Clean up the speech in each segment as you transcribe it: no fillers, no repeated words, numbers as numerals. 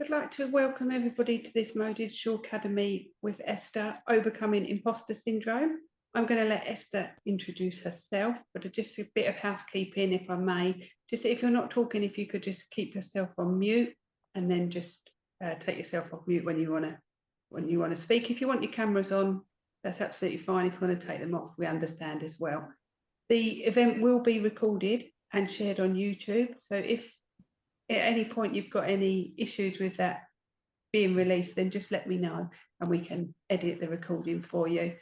I'd like to welcome everybody to this MOE Digital Academy with Esther, Overcoming Imposter Syndrome. I'm going to let Esther introduce herself, but just a bit of housekeeping, if I may. Just if you're not talking, if you could just keep yourself on mute and then just take yourself off mute when you want to speak. If you want your cameras on, that's absolutely fine. If you want to take them off, we understand as well. The event will be recorded and shared on YouTube. So if at any point you've got any issues with that being released, then just let me know and we can edit the recording for you.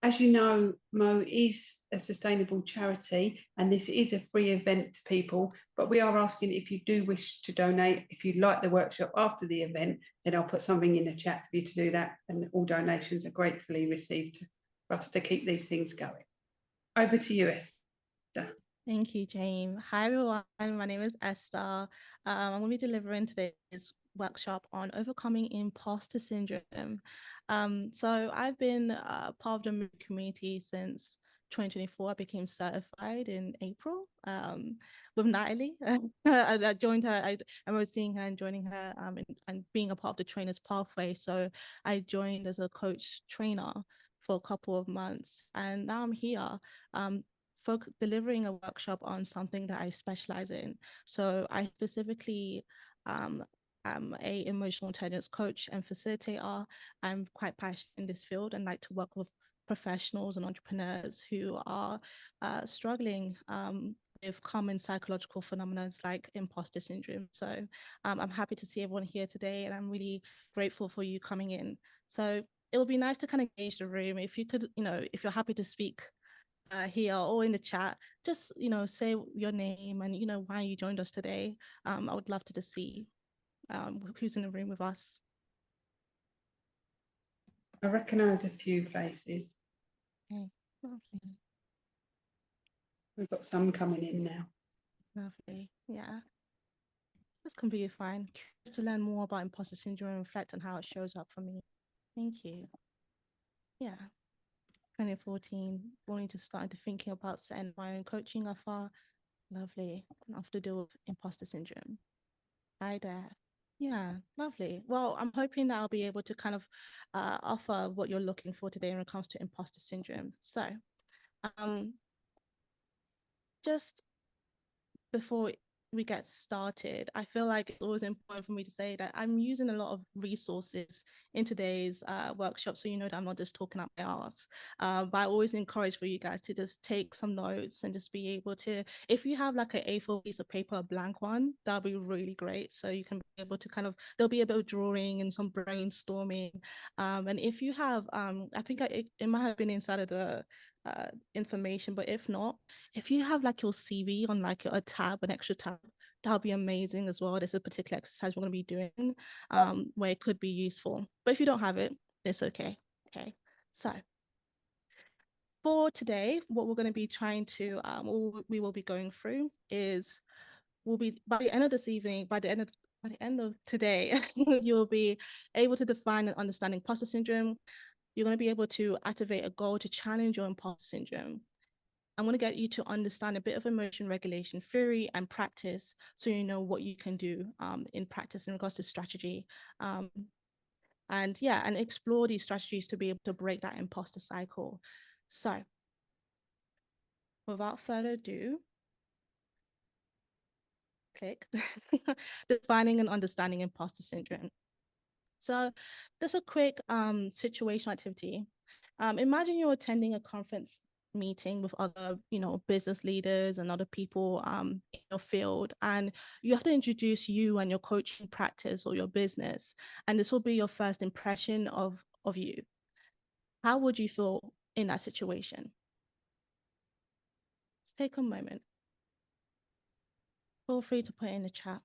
As you know, MOE is a sustainable charity and this is a free event to people, but we are asking if you do wish to donate, if you'd like the workshop after the event, then I'll put something in the chat for you to do that, and all donations are gratefully received for us to keep these things going. Over to you, Esther. Thank you, Jane. Hi, everyone. My name is Esther. I'm going to be delivering today's workshop on overcoming imposter syndrome. So I've been part of the MOE community since 2024. I became certified in April with Natalie. I joined her. I remember seeing her and joining her and being a part of the trainer's pathway. So I joined as a coach trainer for a couple of months, and now I'm here. Delivering a workshop on something that I specialize in. So I specifically am a emotional intelligence coach and facilitator. I'm quite passionate in this field and like to work with professionals and entrepreneurs who are struggling with common psychological phenomena like imposter syndrome. So I'm happy to see everyone here today, and I'm really grateful for you coming in. So it would be nice to kind of gauge the room. If you could, if you're happy to speak here or in the chat, just say your name and why you joined us today. I would love to just see who's in the room with us. I recognise a few faces. Okay. Lovely. We've got some coming in now. Lovely. Yeah, that's completely fine. Just to learn more about imposter syndrome and reflect on how it shows up for me. Thank you. Yeah. 2014, wanting to start into thinking about setting my own coaching offer. Lovely. After deal with imposter syndrome. Hi there. Yeah, lovely. Well, I'm hoping that I'll be able to kind of offer what you're looking for today when it comes to imposter syndrome. So, just before we get started, I feel like it's always important for me to say that I'm using a lot of resources in today's workshop, so that I'm not just talking up my ass. But I always encourage for you guys to just take some notes and just be able to, if you have like an A4 piece of paper, a blank one, that'll be really great. So you can be able to there'll be a bit of drawing and some brainstorming. And if you have, I think it might have been inside of the information, but if not, if you have like your CV on like a tab, an extra tab, that'll be amazing as well. There's a particular exercise we're going to be doing where it could be useful, but if you don't have it, it's okay. So for today, what we're going to be trying to we will be going through is we'll be by the end of this evening, by the end of today, you'll be able to define and understand imposter syndrome. You're going to be able to activate a goal to challenge your imposter syndrome. I'm going to get you to understand a bit of emotion regulation theory and practice, so you know what you can do in practice in regards to strategy. And explore these strategies to be able to break that imposter cycle. So without further ado, click defining and understanding imposter syndrome. So just a quick situational activity. Imagine you're attending a conference meeting with other, business leaders and other people in your field, and you have to introduce you and your coaching practice or your business, and this will be your first impression of you. How would you feel in that situation? Let's take a moment. Feel free to put it in the chat.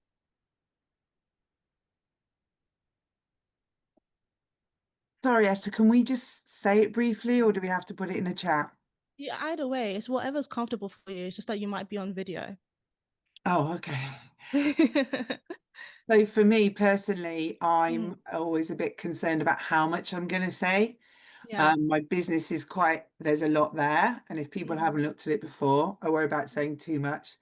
Sorry, Esther, can we just say it briefly, or do we have to put it in a chat? Yeah, either way, it's whatever's comfortable for you. It's just that you might be on video. Oh, okay. So for me personally, I'm always a bit concerned about how much I'm going to say. Yeah. My business is there's a lot there. And if people haven't looked at it before, I worry about saying too much.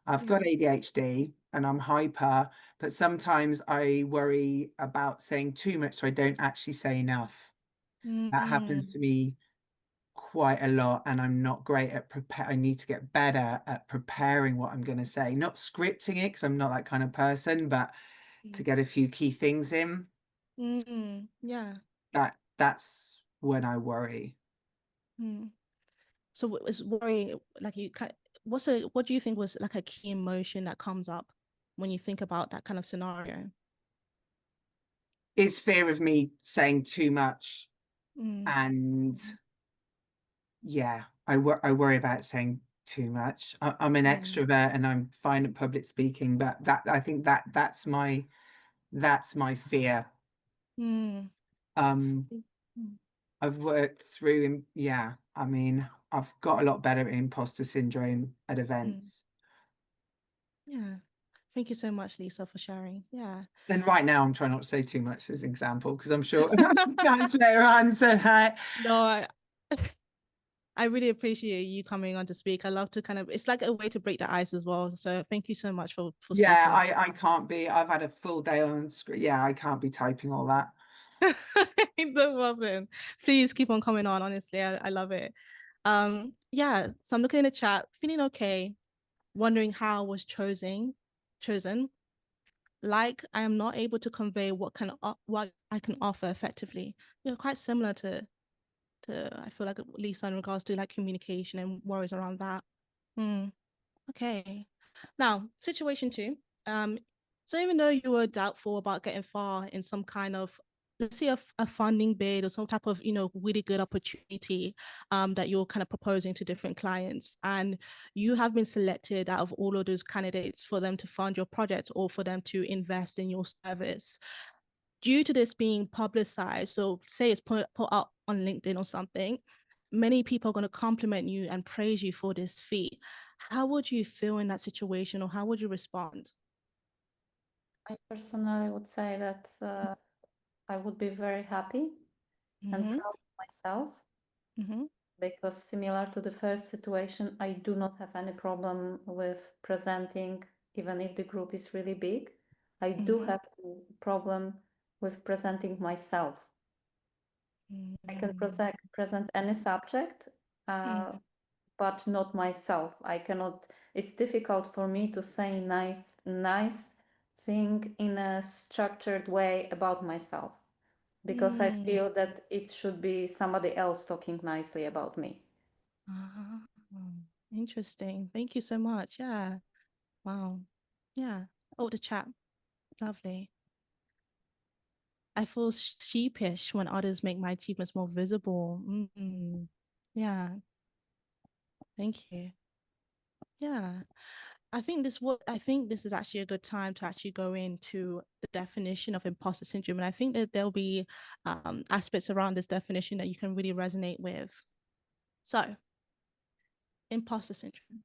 I've got ADHD and I'm hyper, but sometimes I worry about saying too much, so I don't actually say enough. That happens to me quite a lot, and I'm not great at I need to get better at preparing what I'm going to say, not scripting it, because I'm not that kind of person, but to get a few key things in. Yeah. That's when I worry. So is worry like you kind what do you think was like a key emotion that comes up when you think about that kind of scenario? Is fear of me saying too much, and yeah, I worry about saying too much. I'm an extrovert and I'm fine at public speaking, but I think that's my fear. I've worked through, yeah, I mean, I've got a lot better at imposter syndrome at events. Yeah. Thank you so much, Lisa, for sharing. Yeah. And right now I'm trying not to say too much as an example, because I'm sure guys later on, so no, I really appreciate you coming on to speak. I love to kind of, it's like a way to break the ice as well. So thank you so much for yeah, speaking. I can't be, I've had a full day on screen. Yeah, I can't be typing all that. No problem. Please keep on coming on. Honestly, I love it. Yeah. So I'm looking in the chat, feeling okay, wondering how I was chosen. Like I am not able to convey what I can offer effectively. Quite similar to I feel like Lisa in regards to like communication and worries around that. Okay. Now, situation 2. So even though you were doubtful about getting far in some kind of, let's say a funding bid or some type of, really good opportunity that you're kind of proposing to different clients, and you have been selected out of all of those candidates for them to fund your project or for them to invest in your service. Due to this being publicized, so say it's put up on LinkedIn or something, many people are going to compliment you and praise you for this feat. How would you feel in that situation, or how would you respond? I personally would say that I would be very happy and proud of myself, because similar to the first situation, I do not have any problem with presenting, even if the group is really big. I do have a problem with presenting myself. I can present any subject, but not myself. I cannot, it's difficult for me to say nice thing in a structured way about myself, because I feel that it should be somebody else talking nicely about me. Interesting. Thank you so much. Yeah. Wow. Yeah. Oh, the chat. Lovely. I feel sheepish when others make my achievements more visible. Yeah. Thank you. Yeah. I think this is actually a good time to actually go into the definition of imposter syndrome. And I think that there'll be aspects around this definition that you can really resonate with. So, imposter syndrome.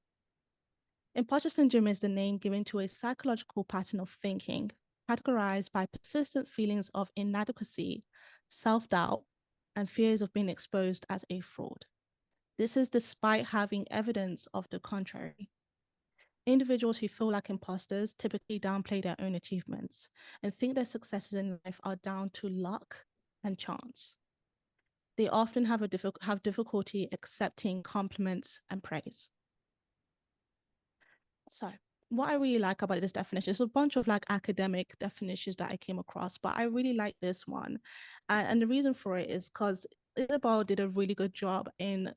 Imposter syndrome is the name given to a psychological pattern of thinking categorized by persistent feelings of inadequacy, self-doubt, and fears of being exposed as a fraud. This is despite having evidence of the contrary. Individuals who feel like imposters typically downplay their own achievements and think their successes in life are down to luck and chance. They often have difficulty accepting compliments and praise. So, what I really like about this definition is a bunch of like academic definitions that I came across, but I really like this one. And the reason for it is because Isabel did a really good job in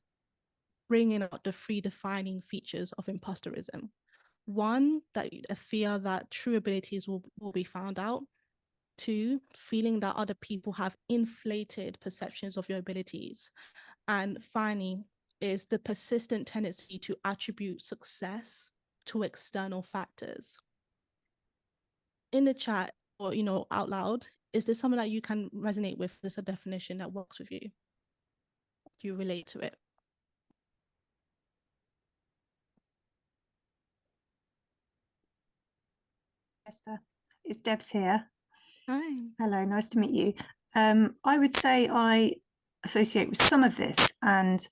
bringing out the 3 defining features of imposterism. One, that a fear that true abilities will be found out. 2, feeling that other people have inflated perceptions of your abilities. And finally, is the persistent tendency to attribute success to external factors. In the chat, or out loud, is this something that you can resonate with? Is this a definition that works with you? Do you relate to it? Esther, it's Debs here. Hi. Hello, nice to meet you. I would say I associate with some of this and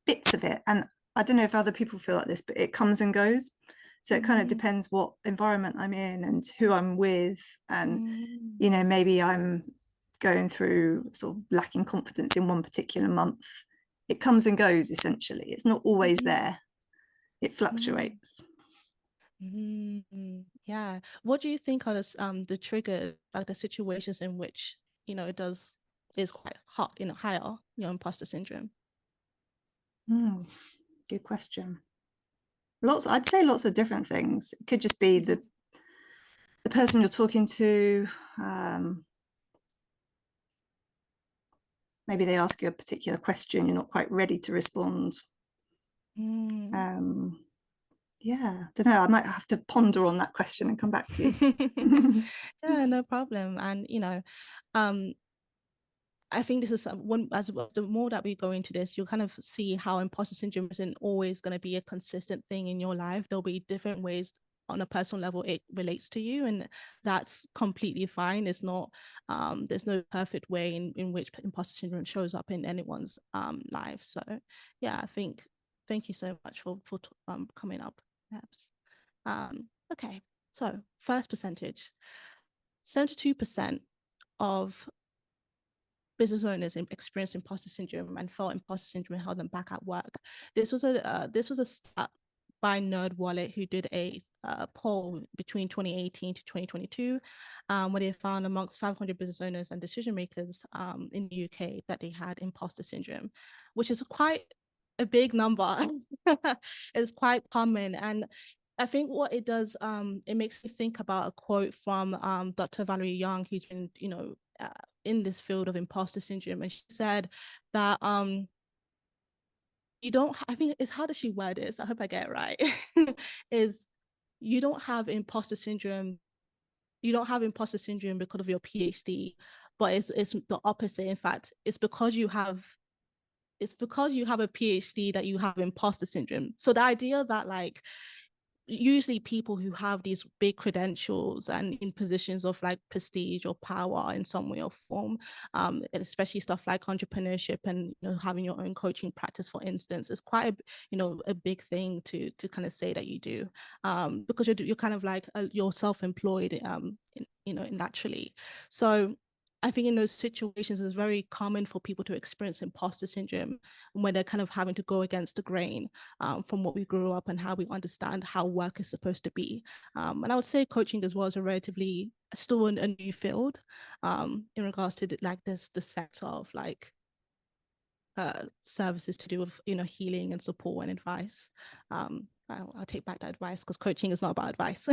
bits of it, and I don't know if other people feel like this, but it comes and goes. So it kind of depends what environment I'm in and who I'm with. And, you know, maybe I'm going through sort of lacking confidence in one particular month. It comes and goes, essentially. It's not always there. It fluctuates. Yeah. What do you think are the triggers, like the situations in which, you know, is quite hot, you know, higher, you know, imposter syndrome? Good question. I'd say lots of different things. It could just be the person you're talking to. Maybe they ask you a particular question, you're not quite ready to respond. Yeah, don't know. I might have to ponder on that question and come back to you. Yeah, no problem. And you know, I think this is one, as well, the more that we go into this, you'll kind of see how imposter syndrome isn't always going to be a consistent thing in your life. There'll be different ways on a personal level it relates to you, and that's completely fine. It's not there's no perfect way in which imposter syndrome shows up in anyone's life. So yeah, I think thank you so much for coming up, perhaps. Okay, so first percentage, 72% of business owners experienced imposter syndrome and felt imposter syndrome held them back at work. This was a stat by NerdWallet, who did a poll between 2018 to 2022, where they found amongst 500 business owners and decision makers in the UK that they had imposter syndrome, which is quite a big number. It's quite common. And I think what it does, it makes me think about a quote from Dr. Valerie Young, who's been, you know, in this field of imposter syndrome. And she said that you don't, I think it's, how does she word this? I hope I get it right. Is you don't have imposter syndrome. You don't have imposter syndrome because of your PhD, but it's the opposite. In fact, it's because you have a PhD that you have imposter syndrome. So the idea that, like, usually people who have these big credentials and in positions of like prestige or power in some way or form, especially stuff like entrepreneurship and, you know, having your own coaching practice, for instance, is quite a big thing to kind of say that you do, because you're kind of like you're self-employed, naturally. So I think in those situations, it's very common for people to experience imposter syndrome when they're kind of having to go against the grain from what we grew up and how we understand how work is supposed to be. And I would say coaching as well is a relatively still a new field in regards to the sector of like services to do with, you know, healing and support and advice. I'll take back that advice because coaching is not about advice.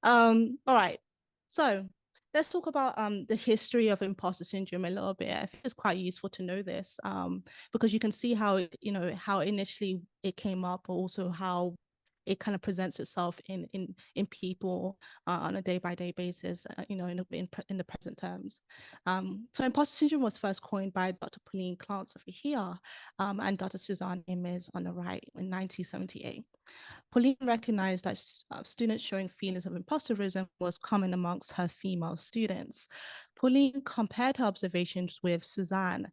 All right, so let's talk about the history of imposter syndrome a little bit. I think it's quite useful to know this because you can see how how initially it came up, but also how it kind of presents itself in people on a day-by-day basis, in the present terms. So imposter syndrome was first coined by Dr. Pauline Clance over here and Dr. Suzanne Imes on the right in 1978. Pauline recognized that students showing feelings of imposterism was common amongst her female students. Pauline compared her observations with Suzanne,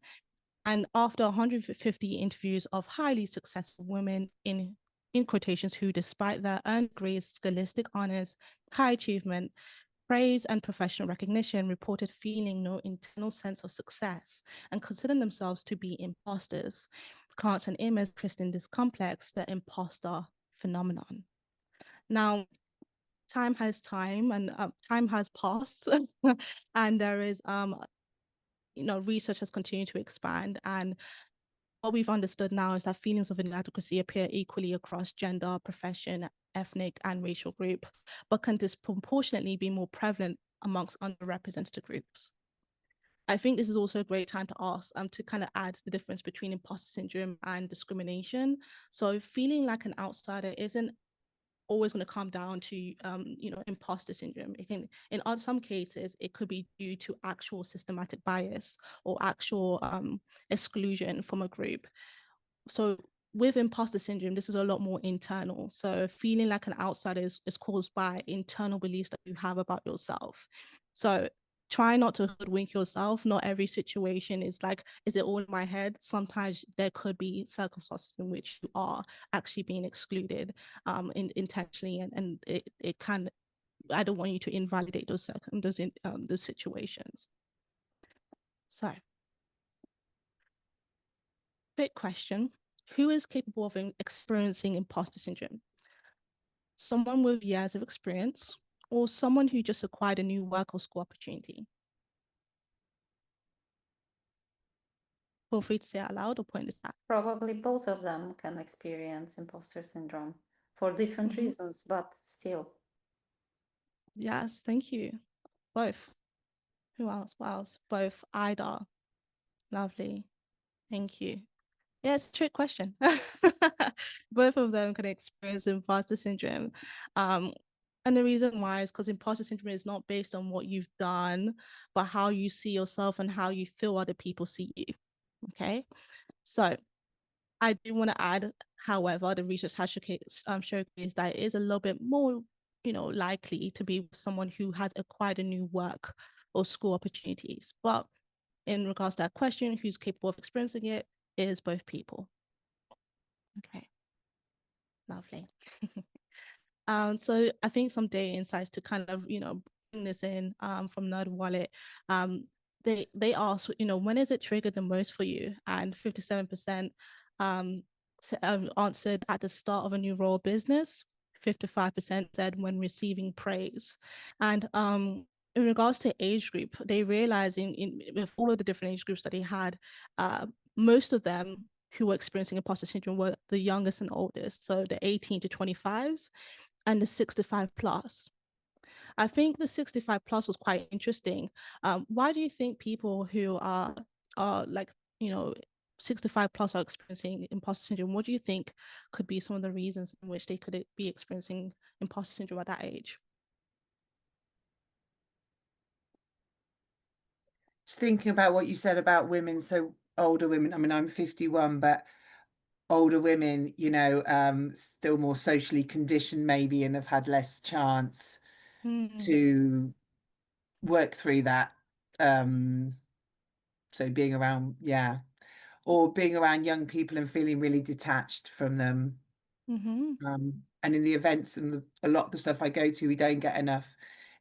and after 150 interviews of highly successful women in quotations who, despite their earned grades, scholastic honors, high achievement, praise, and professional recognition, reported feeling no internal sense of success and considered themselves to be imposters. Clance and Imes christened this complex the imposter phenomenon. Now, time has passed, and there is research has continued to expand, and what we've understood now is that feelings of inadequacy appear equally across gender, profession, ethnic, and racial group, but can disproportionately be more prevalent amongst underrepresented groups. I think this is also a great time to ask, to kind of add the difference between imposter syndrome and discrimination. So feeling like an outsider isn't always going to come down to, imposter syndrome. It can, in some cases, it could be due to actual systematic bias or actual exclusion from a group. So with imposter syndrome, this is a lot more internal. So feeling like an outsider is caused by internal beliefs that you have about yourself. So try not to hoodwink yourself. Not every situation is like, is it all in my head? Sometimes there could be circumstances in which you are actually being excluded intentionally, and it can, I don't want you to invalidate those situations. So, big question. Who is capable of experiencing imposter syndrome? Someone with years of experience, or someone who just acquired a new work or school opportunity? Feel free to say out loud or point the chat. Probably both of them can experience imposter syndrome for different reasons, but still. Yes, thank you. Both. Who else? What else? Both. Ida. Lovely. Thank you. Yeah, it's a trick question. Both of them can experience imposter syndrome. And the reason why is because imposter syndrome is not based on what you've done, but how you see yourself and how you feel other people see you. Okay. So I do want to add, however, the research has showcased that it is a little bit more, likely to be someone who has acquired a new work or school opportunities. But in regards to that question, who's capable of experiencing it, is both people. Okay, lovely. So I think some data insights to kind of, bring this in from Nerd Wallet. They ask, when is it triggered the most for you? And 57% answered at the start of a new role business. 55% said when receiving praise. And in regards to age group, they realized with all of the different age groups that they had, most of them who were experiencing imposter syndrome were the youngest and oldest, so the 18 to 25s and the 65 plus. I think the 65 plus was quite interesting. Why do you think people who are like, 65 plus are experiencing imposter syndrome? What do you think could be some of the reasons in which they could be experiencing imposter syndrome at that age? Just thinking about what you said about women, so older women, I mean, I'm 51, but older women, still more socially conditioned maybe, and have had less chance to work through that. So being around, or being around young people and feeling really detached from them. And in the events and a lot of the stuff I go to, we don't get enough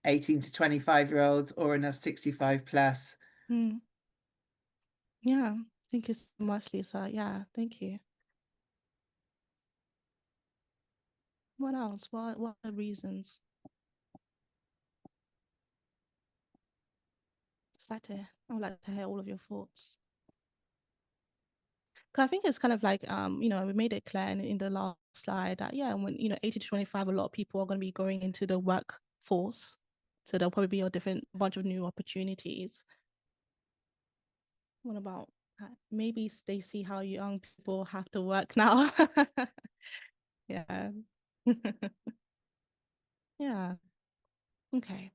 18 to 25-year-olds or enough 65 plus. Yeah, thank you so much, Lisa. Yeah, thank you. What else? What are the reasons? I would like to hear all of your thoughts. Because I think it's kind of like, we made it clear in the last slide that, when, 18 to 25, a lot of people are going to be going into the workforce. So there'll probably be a bunch of new opportunities. What about maybe they see how young people have to work now? Yeah. Yeah. Okay.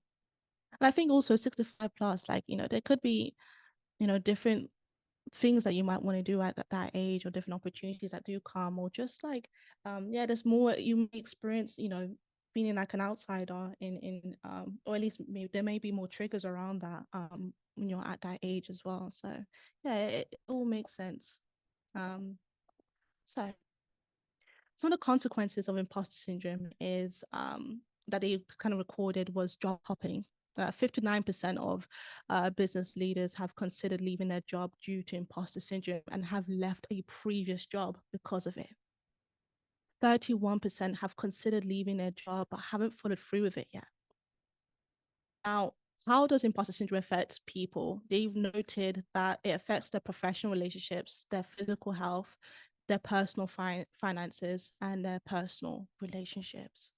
And I think also 65 plus, like, there could be, different things that you might want to do at that age, or different opportunities that do come, or just like, there's more you may experience, feeling like an outsider or at least there may be more triggers around that when you're at that age as well. So yeah, it all makes sense. So some of the consequences of imposter syndrome is that they kind of recorded was job hopping. 59% of business leaders have considered leaving their job due to imposter syndrome and have left a previous job because of it. 31% have considered leaving their job but haven't followed through with it yet. Now, how does imposter syndrome affect people? They've noted that it affects their professional relationships, their physical health, their personal finances, and their personal relationships.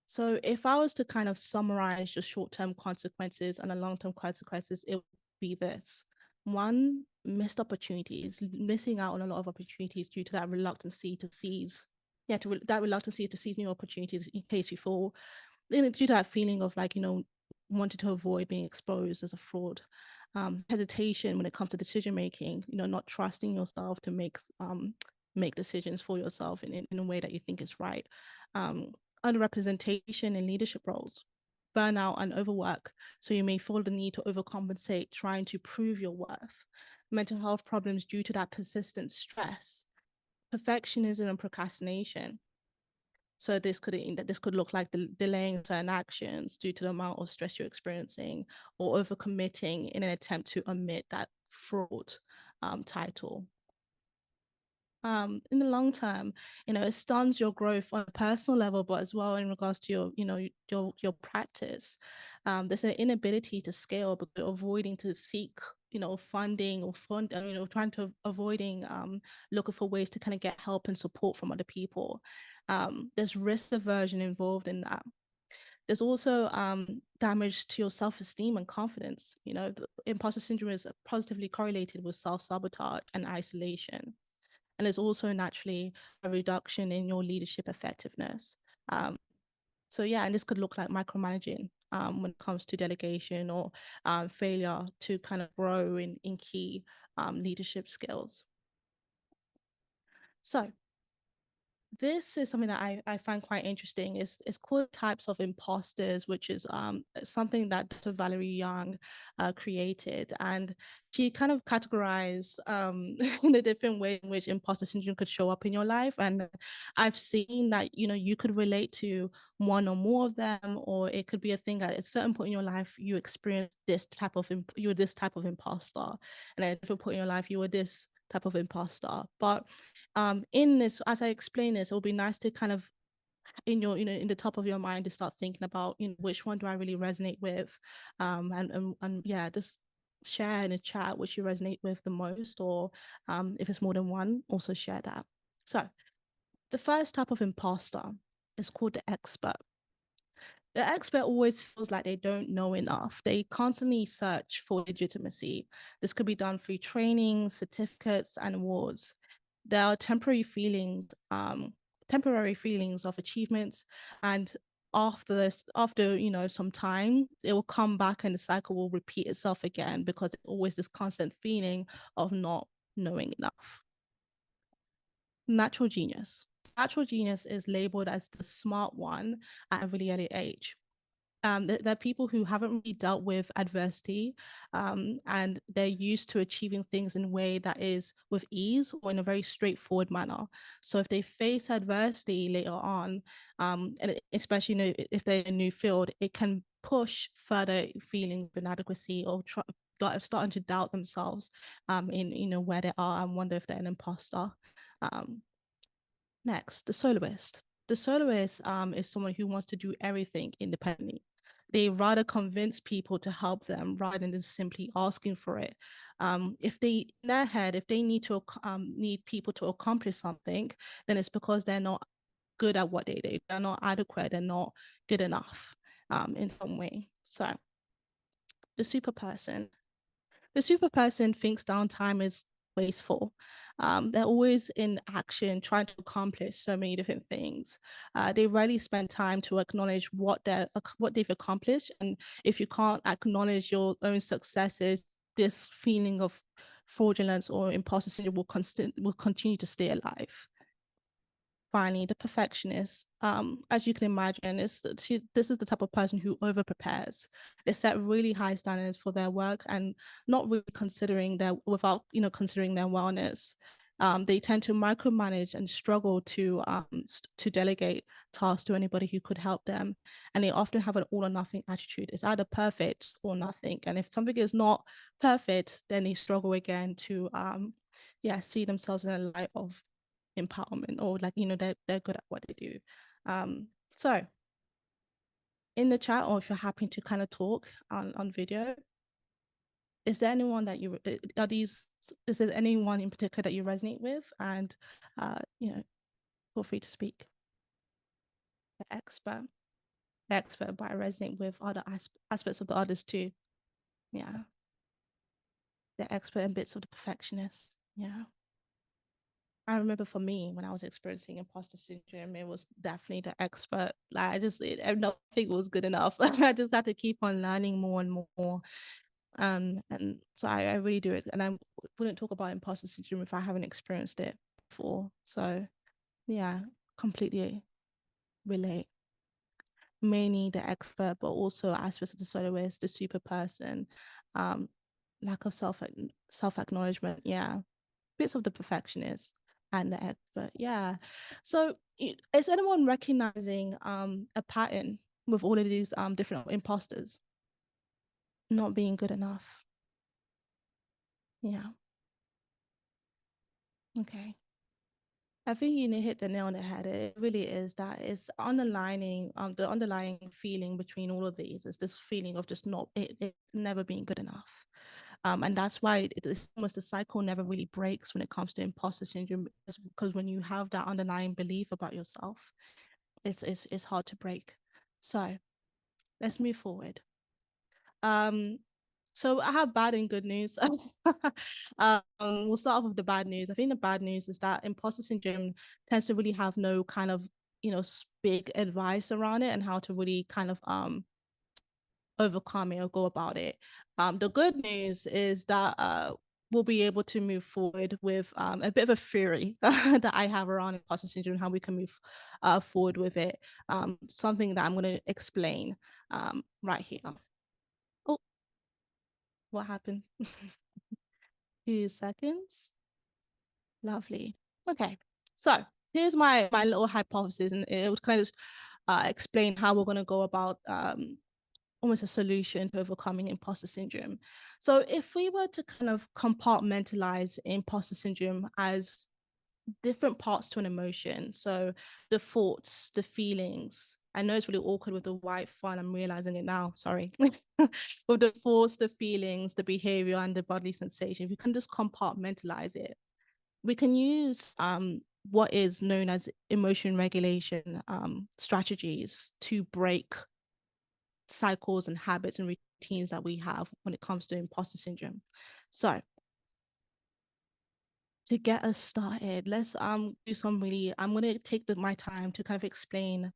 So if I was to kind of summarize the short-term consequences and the long-term consequences, it would be this. One, missed opportunities, missing out on a lot of opportunities due to that reluctancy to seize new opportunities in case you fall, due to that feeling of like, wanting to avoid being exposed as a fraud. Hesitation when it comes to decision making, not trusting yourself to make decisions for yourself in a way that you think is right. Underrepresentation in leadership roles. burnout and overwork, so you may feel the need to overcompensate, trying to prove your worth. Mental health problems due to that persistent stress, perfectionism and procrastination. So this could look like delaying certain actions due to the amount of stress you're experiencing, or overcommitting in an attempt to omit that fraud title. In the long term, it stuns your growth on a personal level, but as well in regards to your practice. There's an inability to scale because you're avoiding to seek funding or trying to avoiding looking for ways to kind of get help and support from other people. There's risk aversion involved in that. There's also damage to your self-esteem and confidence. The imposter syndrome is positively correlated with self-sabotage and isolation. And there's also naturally a reduction in your leadership effectiveness. So yeah, and this could look like micromanaging when it comes to delegation or failure to kind of grow in key leadership skills. So this is something that I find quite interesting. It's called Types of Imposters, which is something that Dr. Valerie Young created. And she kind of categorized the different ways in which imposter syndrome could show up in your life. And I've seen that, you could relate to one or more of them, or it could be a thing that at a certain point in your life, you experience you were this type of imposter. And at a different point in your life, you were this type of imposter. But in this, as I explain this, it will be nice to kind of in the top of your mind to start thinking about which one do I really resonate with, and yeah, just share in a chat which you resonate with the most, or if it's more than one, also share that. So the first type of imposter is called the expert. The expert always feels like they don't know enough. They constantly search for legitimacy. This could be done through training, certificates, and awards. There are temporary feelings of achievements, and after some time, it will come back and the cycle will repeat itself again, because it's always this constant feeling of not knowing enough. Natural genius. Natural genius is labeled as the smart one at a really early age. They're people who haven't really dealt with adversity, and they're used to achieving things in a way that is with ease or in a very straightforward manner. So if they face adversity later on, and especially if they're in a new field, it can push further feelings of inadequacy, or starting to doubt themselves in where they are and wonder if they're an imposter. Next, the soloist. The soloist is someone who wants to do everything independently. They rather convince people to help them rather than just simply asking for it. If they, in their head, if they need people to accomplish something, then it's because they're not good at what they do. They're not adequate. They're not good enough in some way. So the super person. The super person thinks downtime is wasteful. They're always in action, trying to accomplish so many different things. They rarely spend time to acknowledge what they've accomplished. And if you can't acknowledge your own successes, this feeling of fraudulence or imposter syndrome will continue to stay alive. Finally, the perfectionist. As you can imagine, this is the type of person who over prepares. They set really high standards for their work and not really considering considering their wellness. They tend to micromanage and struggle to delegate tasks to anybody who could help them. And they often have an all or nothing attitude. It's either perfect or nothing. And if something is not perfect, then they struggle again to see themselves in a light of empowerment, or they're good at what they do. So in the chat, or if you're happy to kind of talk on video, is there anyone that is there anyone in particular that you resonate with? And feel free to speak. The expert, but I resonate with other aspects of the others too. Yeah, the expert and bits of the perfectionist. Yeah, I remember for me, when I was experiencing imposter syndrome, it was definitely the expert. Like nothing was good enough. I just had to keep on learning more and more. And so I really do it. And I wouldn't talk about imposter syndrome if I haven't experienced it before. So yeah, completely relate. mainly the expert, but also aspects of the soloist, the super person, lack of self-acknowledgement, bits of the perfectionist and the expert, So is anyone recognizing a pattern with all of these different imposters? Not being good enough. Okay. I think you hit the nail on the head. It really is that it's underlining the underlying feeling between all of these is this feeling of just it never being good enough. And that's why it's almost the cycle never really breaks when it comes to imposter syndrome, because when you have that underlying belief about yourself, it's hard to break. So let's move forward. So I have bad and good news. We'll start off with the bad news. I think the bad news is that imposter syndrome tends to really have no kind of, big advice around it and how to really kind of overcome it or go about it. The good news is that we'll be able to move forward with a bit of a theory that I have around imposter syndrome, how we can move forward with it. Something that I'm going to explain right here. Oh, what happened? 2 seconds. Lovely. Okay, so here's my little hypothesis, and it would kind of explain how we're going to go about almost a solution to overcoming imposter syndrome. So if we were to kind of compartmentalize imposter syndrome as different parts to an emotion, so the thoughts, the feelings. I know it's really awkward with the white font. I'm realizing it now. Sorry. With the thoughts, the feelings, the behavior, and the bodily sensation, if you can just compartmentalize it, we can use what is known as emotion regulation strategies to break cycles and habits and routines that we have when it comes to imposter syndrome. So to get us started, let's do some really, I'm going to take my time to kind of explain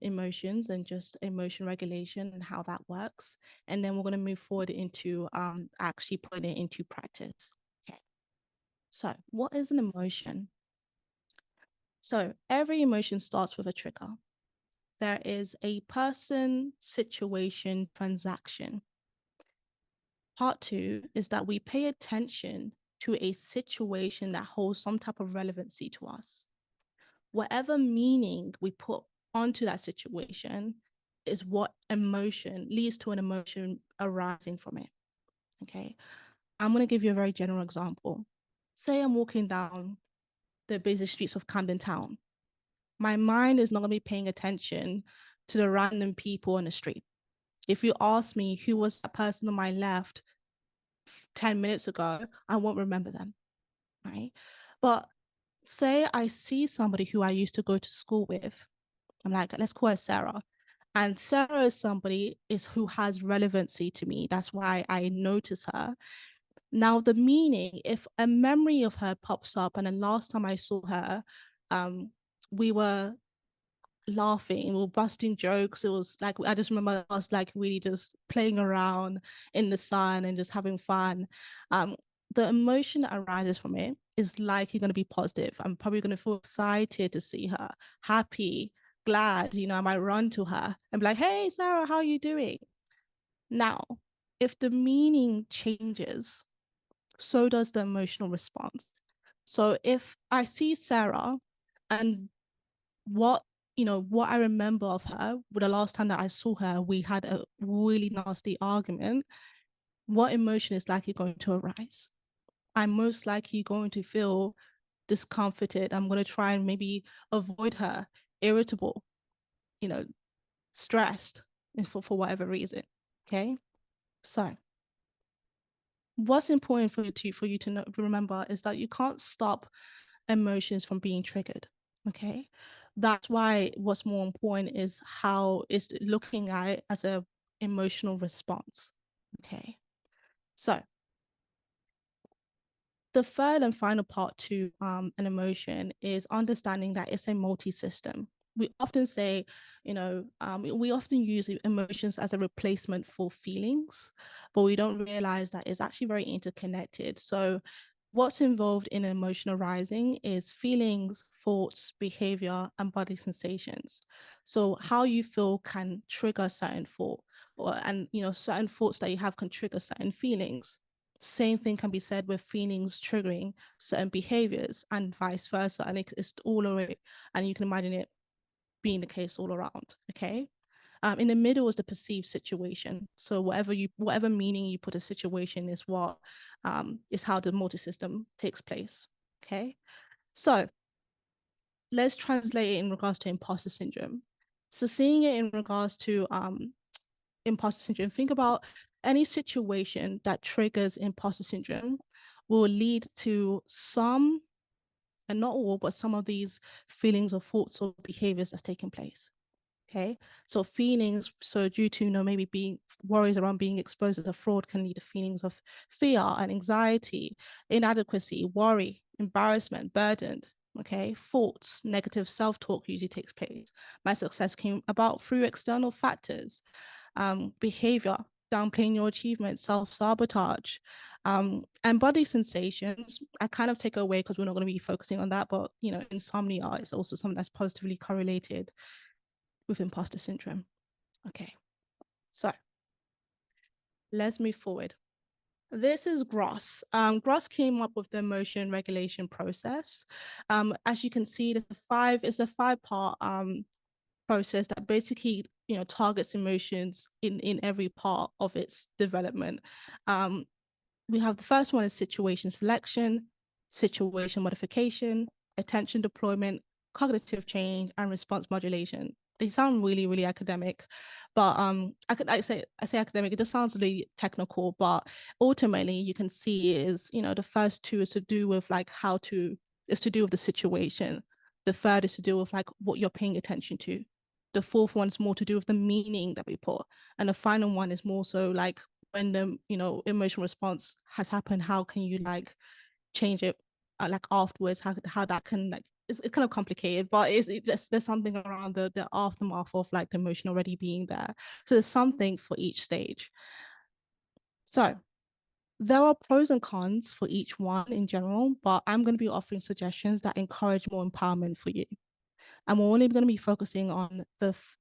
emotions and just emotion regulation and how that works. And then we're going to move forward into actually putting it into practice. Okay. So what is an emotion? So every emotion starts with a trigger. There is a person, situation, transaction. Part 2 is that we pay attention to a situation that holds some type of relevancy to us. Whatever meaning we put onto that situation is what emotion leads to an emotion arising from it. Okay. I'm going to give you a very general example. Say I'm walking down the busy streets of Camden Town. My mind is not going to be paying attention to the random people on the street. If you ask me who was that person on my left 10 minutes ago, I won't remember them, right? But say I see somebody who I used to go to school with. I'm like, let's call her Sarah. And Sarah is somebody who has relevancy to me. That's why I notice her. Now, the meaning, if a memory of her pops up, and the last time I saw her, we were laughing, we were busting jokes. It was like, I just remember us like really just playing around in the sun and just having fun. The emotion that arises from it is likely going to be positive. I'm probably going to feel excited to see her, happy, glad. I might run to her and be like, hey, Sarah, how are you doing? Now, if the meaning changes, so does the emotional response. So if I see Sarah and what I remember of her, the last time that I saw her, we had a really nasty argument, what emotion is likely going to arise? I'm most likely going to feel discomforted. I'm going to try and maybe avoid her, irritable, stressed for whatever reason. Okay. So what's important for you to remember is that you can't stop emotions from being triggered. Okay. That's why what's more important is how is looking at it as a emotional response. Okay. So the third and final part to an emotion is understanding that it's a multi-system. We often say, we often use emotions as a replacement for feelings, but we don't realize that it's actually very interconnected. So what's involved in emotional arising is feelings, thoughts, behavior, and body sensations. So how you feel can trigger certain thought, and certain thoughts that you have can trigger certain feelings. Same thing can be said with feelings triggering certain behaviors and vice versa. And it's all already, and you can imagine it being the case all around. Okay. In the middle is the perceived situation. So whatever meaning you put a situation is what is how the multi-system takes place. Okay. So let's translate it in regards to imposter syndrome. So seeing it in regards to imposter syndrome, think about any situation that triggers imposter syndrome will lead to some, and not all, but some of these feelings or thoughts or behaviors that's taking place. Okay, so feelings, so due to maybe being worries around being exposed to fraud can lead to feelings of fear and anxiety, inadequacy, worry, embarrassment, burdened. Okay, thoughts, negative self-talk usually takes place. My success came about through external factors. Behavior, downplaying your achievements, self-sabotage, and body sensations. I kind of take away because we're not going to be focusing on that, but insomnia is also something that's positively correlated with imposter syndrome. Okay, so let's move forward. This is Gross. Gross came up with the emotion regulation process. As you can see, it's a five-part process that basically targets emotions in every part of its development. We have the first one is situation selection, situation modification, attention deployment, cognitive change, and response modulation. They sound really, really academic, but I say academic, it just sounds really technical, but ultimately you can see is, the first two is to do with is to do with the situation. The third is to do with what you're paying attention to. The fourth one is more to do with the meaning that we put. And the final one is more so when the emotional response has happened, how can you change it afterwards, how that can it's kind of complicated, but there's something around the aftermath of the emotion already being there. So there's something for each stage. So there are pros and cons for each one in general, but I'm going to be offering suggestions that encourage more empowerment for you. And we're only going to be focusing on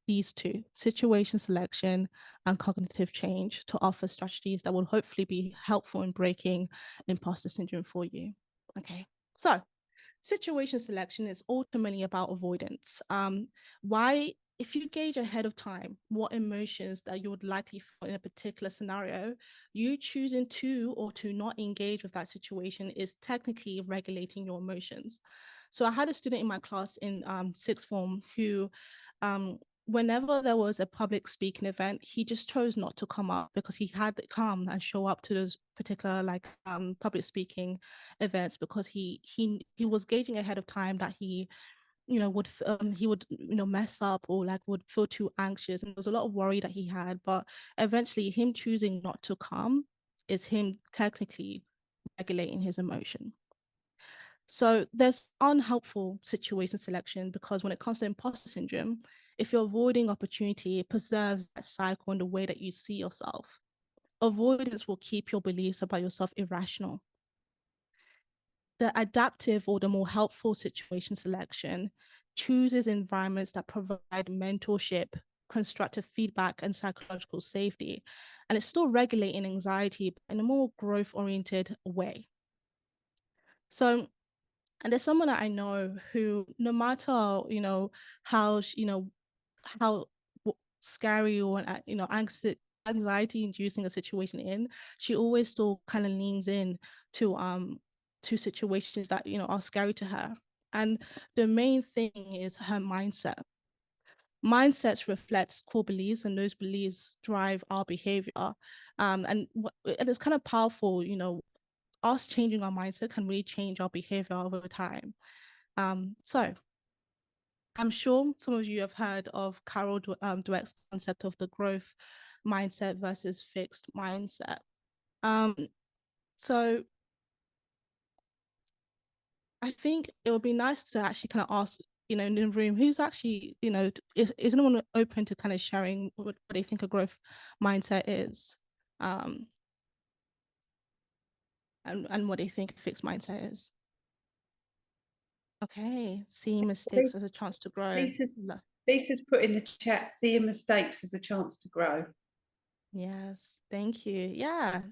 these two, situation selection and cognitive change, to offer strategies that will hopefully be helpful in breaking imposter syndrome for you. Okay, so situation selection is ultimately about avoidance. If you gauge ahead of time what emotions that you would likely feel in a particular scenario, you choosing to or to not engage with that situation is technically regulating your emotions. So I had a student in my class in sixth form who, whenever there was a public speaking event, he just chose not to come up because he had to come and show up to those particular public speaking events because he was gauging ahead of time that he would mess up or would feel too anxious, and there was a lot of worry that he had. But eventually him choosing not to come is him technically regulating his emotion. So there's unhelpful situation selection because when it comes to imposter syndrome, if you're avoiding opportunity, it preserves that cycle in the way that you see yourself. Avoidance will keep your beliefs about yourself irrational. The adaptive or the more helpful situation selection chooses environments that provide mentorship, constructive feedback, and psychological safety. And it's still regulating anxiety but in a more growth-oriented way. So, and there's someone that I know who, no matter, how scary or, anxiety-inducing a situation in, she always still kind of leans in to situations that, are scary to her. And the main thing is her mindset. Mindsets reflects core beliefs, and those beliefs drive our behavior. And it's kind of powerful, us changing our mindset can really change our behavior over time. So I'm sure some of you have heard of Carol Dweck's concept of the growth mindset versus fixed mindset. So I think it would be nice to actually kind of ask, in the room, who's actually, is anyone open to kind of sharing what they think a growth mindset is? and what they think a fixed mindset is. Okay, seeing mistakes as a chance to grow. Lisa's put in the chat, seeing mistakes as a chance to grow. Yes, thank you. Yeah,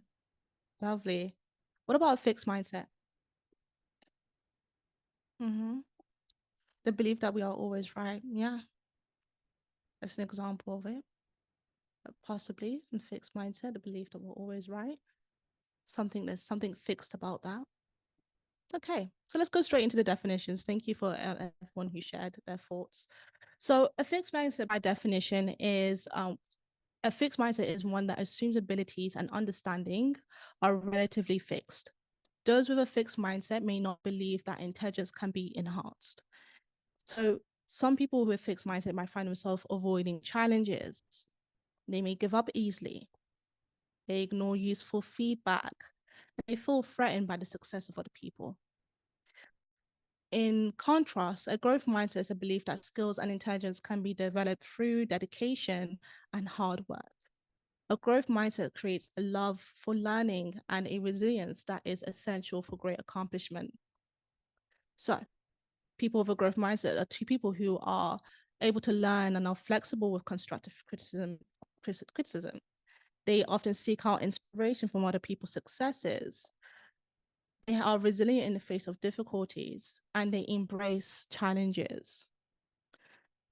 lovely. What about a fixed mindset? The belief that we are always right. Yeah, that's an example of it. Possibly in fixed mindset, the belief that we're always right. There's something fixed about that. Okay, so let's go straight into the definitions. Thank you for everyone who shared their thoughts. So a fixed mindset by definition is a fixed mindset is one that assumes abilities and understanding are relatively fixed. Those with a fixed mindset may not believe that intelligence can be enhanced. So some people with a fixed mindset might find themselves avoiding challenges. They may give up easily. They ignore useful feedback. They feel threatened by the success of other people. In contrast, a growth mindset is a belief that skills and intelligence can be developed through dedication and hard work. A growth mindset creates a love for learning and a resilience that is essential for great accomplishment. So, people with a growth mindset are two people who are able to learn and are flexible with constructive criticism. They often seek out inspiration from other people's successes. They are resilient in the face of difficulties and they embrace challenges.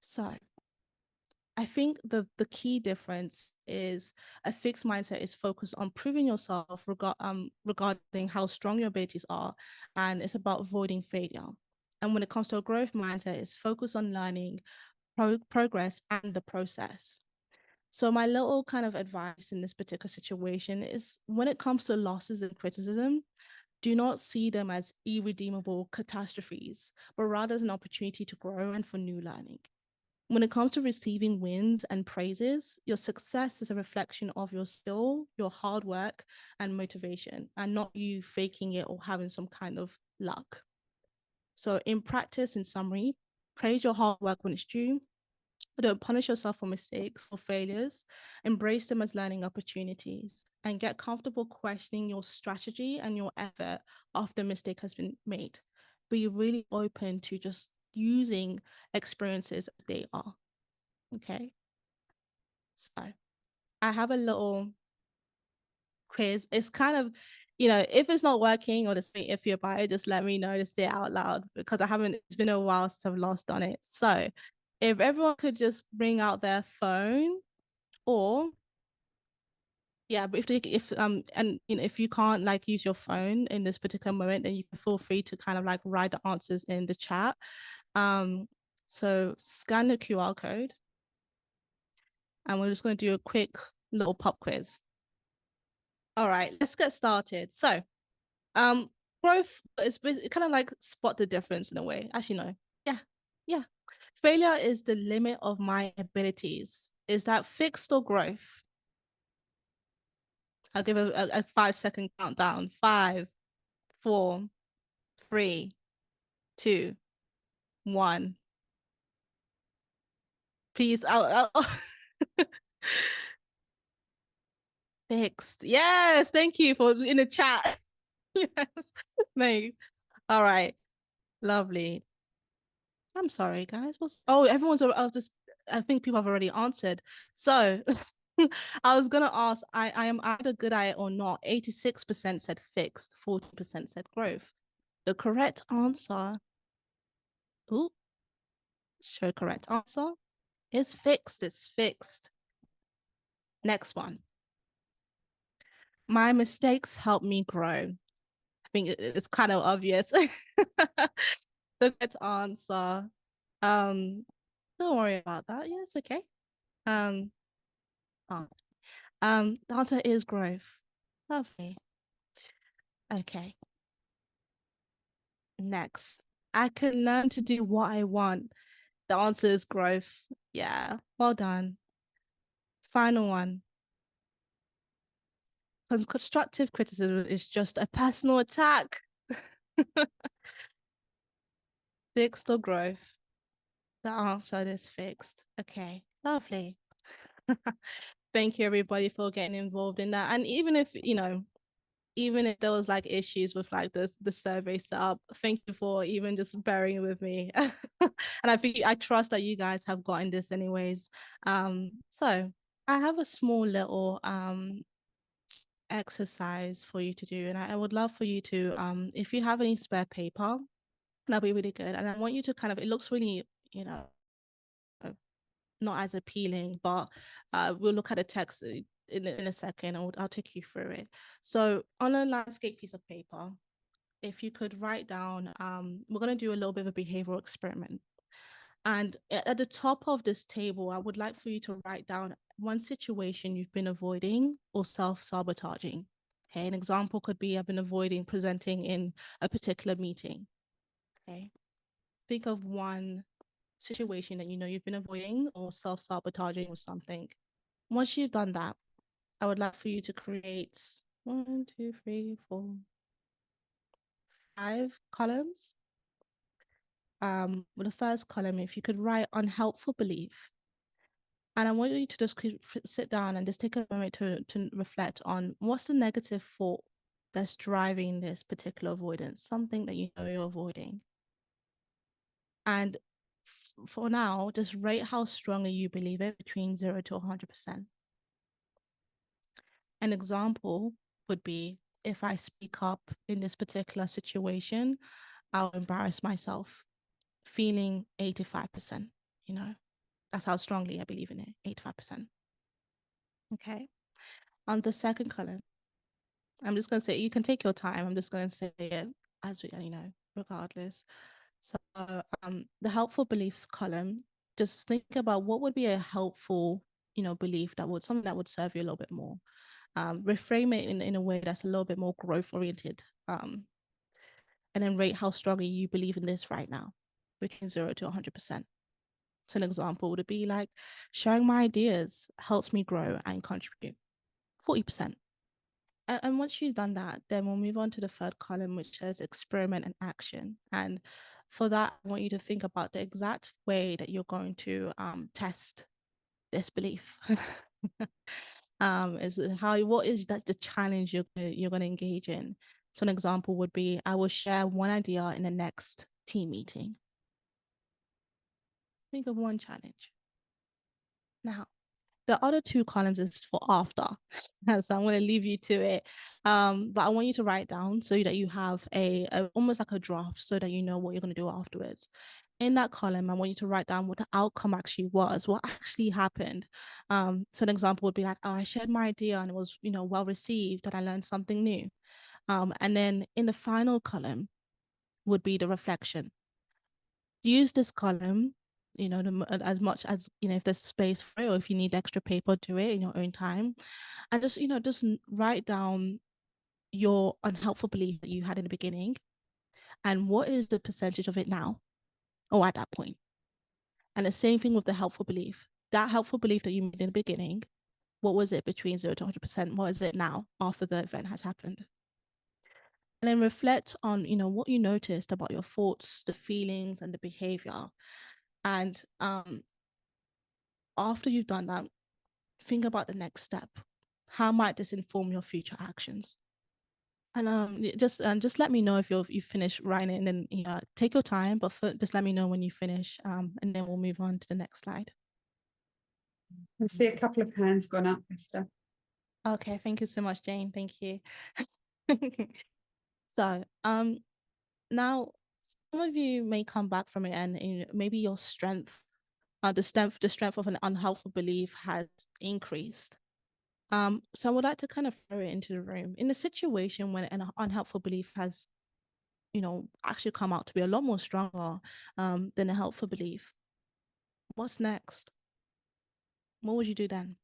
So I think the key difference is a fixed mindset is focused on proving yourself regarding how strong your abilities are, and it's about avoiding failure. And when it comes to a growth mindset, it's focused on learning, progress, and the process. So my little kind of advice in this particular situation is when it comes to losses and criticism, do not see them as irredeemable catastrophes, but rather as an opportunity to grow and for new learning. When it comes to receiving wins and praises, your success is a reflection of your skill, your hard work, and motivation, and not you faking it or having some kind of luck. So in practice, in summary, praise your hard work when it's due. Don't punish yourself for mistakes or failures. Embrace them as learning opportunities and get comfortable questioning your strategy and your effort after a mistake has been made. Be really open to just using experiences as they are. Okay. So I have a little quiz. It's kind of, if it's not working or just if you're about it, just let me know to say it out loud because it's been a while since I've last done it. So if everyone could just bring out their phone or but if you can't use your phone in this particular moment, then you can feel free to kind of write the answers in the chat. So scan the QR code and we're just going to do a quick little pop quiz. All right, let's get started. So growth is kind of spot the difference in a way. Actually, no. Yeah. Failure is the limit of my abilities. Is that fixed or growth? I'll give a 5-second countdown. 5, 4, 3, 2, 1. Please, I'll fixed. Yes, thank you for in the chat. Yes, nice. All right, lovely. I'm sorry, guys. Everyone's. I think people have already answered. So I was gonna ask. I am either good at it or not. 86% said fixed. 40% said growth. The correct answer. Show correct answer. It's fixed. It's fixed. Next one. My mistakes help me grow. I think it's kind of obvious. The correct answer. Don't worry about that. Yeah, it's okay. The answer is growth. Lovely. Okay. Next, I can learn to do what I want. The answer is growth. Yeah, well done. Final one. Constructive criticism is just a personal attack. Fixed or growth? The answer is fixed. Okay, lovely. Thank you everybody for getting involved in that. And even if, even if there was like issues with like the survey setup, thank you for even just bearing with me. And I trust that you guys have gotten this anyways. So I have a small little exercise for you to do, and I would love for you to if you have any spare paper, that'd be really good. And I want you to kind of, it looks really, you know, not as appealing, but we'll look at the text in a second, and I'll take you through it. So on a landscape piece of paper, if you could write down, we're going to do a little bit of a behavioral experiment. And at the top of this table, I would like for you to write down one situation you've been avoiding or self-sabotaging. Okay, an example could be I've been avoiding presenting in a particular meeting. Okay, think of one situation that you know you've been avoiding or self-sabotaging or something. Once you've done that, I would like for you to create 1, 2, 3, 4, 5 columns. With the first column, if you could write unhelpful belief. And I want you to just sit down and just take a moment to reflect on what's the negative thought that's driving this particular avoidance, something that you know you're avoiding. And for now, just rate how strongly you believe it between 0 to 100%. An example would be, if I speak up in this particular situation, I'll embarrass myself, feeling 85%, you know, that's how strongly I believe in it, 85%. Okay. On the second column, I'm just going to say, you can take your time. I'm just going to say it as we, you know, regardless. So the helpful beliefs column, just think about what would be a helpful, you know, belief that would, something that would serve you a little bit more. Reframe it in a way that's a little bit more growth oriented. And then rate how strongly you believe in this right now, between 0 to 100%. So an example would be like, sharing my ideas helps me grow and contribute, 40%. And once you've done that, then we'll move on to the third column, which says experiment and action. And for that, I want you to think about the exact way that you're going to test this belief. What is that the challenge you're going to engage in? So an example would be, I will share one idea in the next team meeting. Think of one challenge. Now, the other 2 columns is for after. So I'm going to leave you to it. But I want you to write down so that you have a almost like a draft, so that you know what you're going to do afterwards. In that column, I want you to write down what the outcome actually was, what actually happened. So an example would be like, oh, I shared my idea and it was, you know, well received, and I learned something new. And then in the final column would be the reflection. Use this column, you know, as much as, you know, if there's space for it, or if you need extra paper, do it in your own time. And just, you know, just write down your unhelpful belief that you had in the beginning, and what is the percentage of it now, or at that point. And the same thing with the helpful belief. That helpful belief that you made in the beginning, what was it between 0 to 100%? What is it now after the event has happened? And then reflect on, you know, what you noticed about your thoughts, the feelings, and the behavior. And after you've done that, think about the next step. How might this inform your future actions? And just let me know if you finish writing, and then, you know, take your time, but just let me know when you finish, and then we'll move on to the next slide. I see a couple of hands gone up, Esther. Okay, thank you so much, Jane. Thank you. So now some of you may come back from it, and, you know, maybe your strength, the strength of an unhelpful belief has increased. So I would like to kind of throw it into the room. In a situation when an unhelpful belief has, you know, actually come out to be a lot more stronger than a helpful belief, what's next? What would you do then?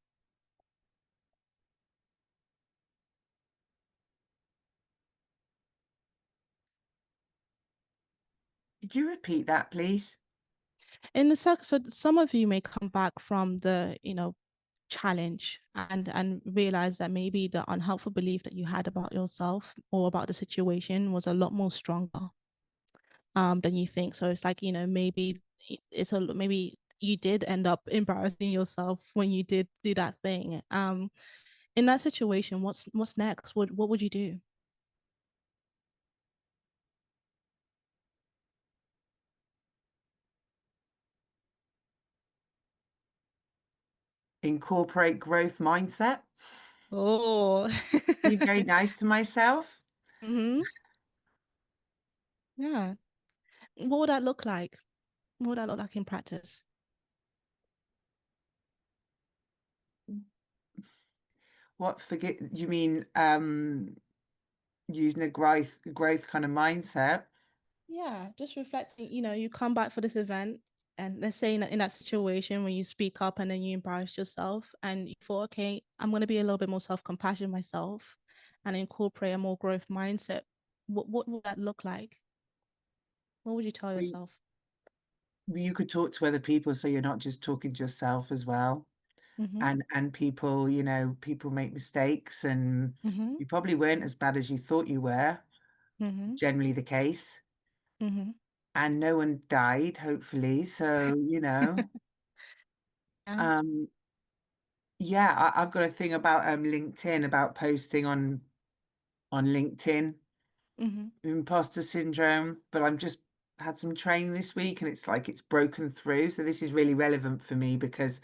Could you repeat that, please? So some of you may come back from the, you know, challenge and realize that maybe the unhelpful belief that you had about yourself or about the situation was a lot more stronger than you think. So it's like, you know, maybe maybe you did end up embarrassing yourself when you did do that thing. In that situation, what's next? What would you do? incorporate growth mindset. Oh. Be very nice to myself. Yeah. What would that look like? What would that look like in practice? What you mean using a growth kind of mindset? Yeah, just reflecting, you come back for this event, and let's say in that situation when you speak up and then you embarrass yourself and you thought, okay, I'm going to be a little bit more self-compassionate myself and incorporate a more growth mindset. What would that look like? What would you tell yourself? You could talk to other people, so you're not just talking to yourself as well. And people, people make mistakes, and you probably weren't as bad as you thought you were. Generally the case. And no one died, hopefully. So, yeah, I've got a thing about LinkedIn, about posting on LinkedIn, imposter syndrome, but I'm just had some training this week, and it's like it's broken through. So this is really relevant for me, because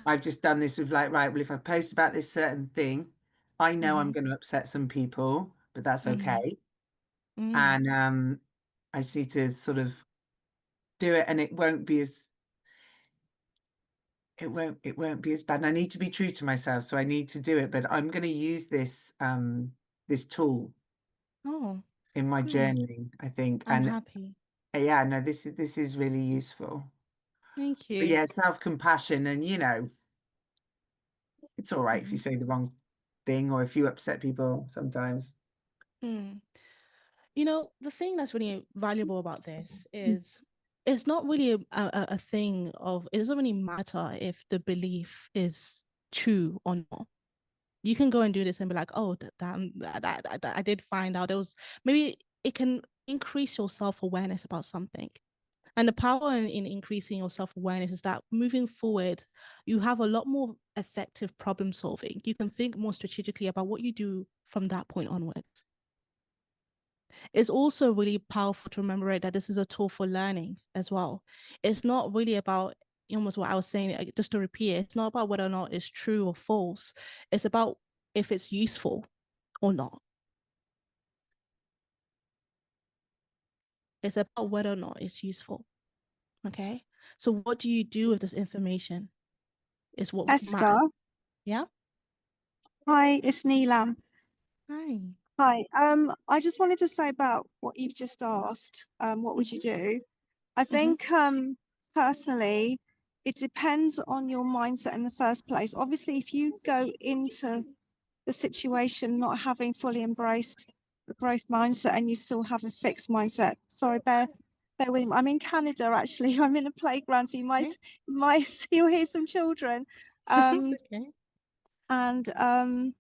I've just done this with like, right, well, if I post about this certain thing, I know I'm going to upset some people, but that's okay. And I just need to sort of do it, and it won't be as bad. And I need to be true to myself, so I need to do it. But I'm going to use this this tool in my journaling, I think. I'm happy. Yeah, no, this is really useful. Thank you. But yeah, self-compassion, and it's all right if you say the wrong thing or if you upset people sometimes. The thing that's really valuable about this is it's not really a thing of, it doesn't really matter if the belief is true or not. You can go and do this and be like, oh, that I did find out. Maybe it can increase your self-awareness about something. And the power in increasing your self-awareness is that moving forward, you have a lot more effective problem solving. You can think more strategically about what you do from that point onwards. It's also really powerful to remember that this is a tool for learning as well. It's not really about, almost what I was saying, just to repeat it, it's not about whether or not it's true or false. It's about if it's useful or not. It's about whether or not it's useful. Okay. So what do you do with this information is what Esther. matters. Yeah. Hi, it's Neelam. Hi. Hi. I just wanted to say about what you've just asked. What would you do? I think personally, it depends on your mindset in the first place. Obviously, if you go into the situation not having fully embraced the growth mindset and you still have a fixed mindset, sorry, bear with me. I'm in Canada actually. I'm in a playground, so you might see or hear some children. Okay. And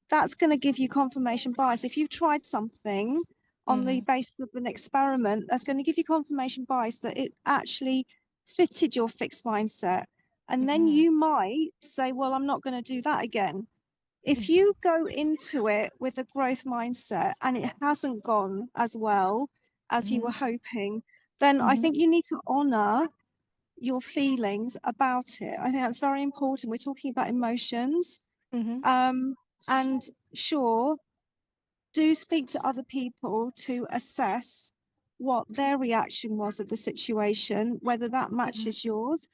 that's going to give you confirmation bias. If you've tried something on the basis of an experiment, that's going to give you confirmation bias that it actually fitted your fixed mindset. And then you might say, well, I'm not going to do that again. If you go into it with a growth mindset and it hasn't gone as well as you were hoping, then I think you need to honor your feelings about it. I think that's very important. We're talking about emotions. And sure, do speak to other people to assess what their reaction was of the situation, whether that matches yours,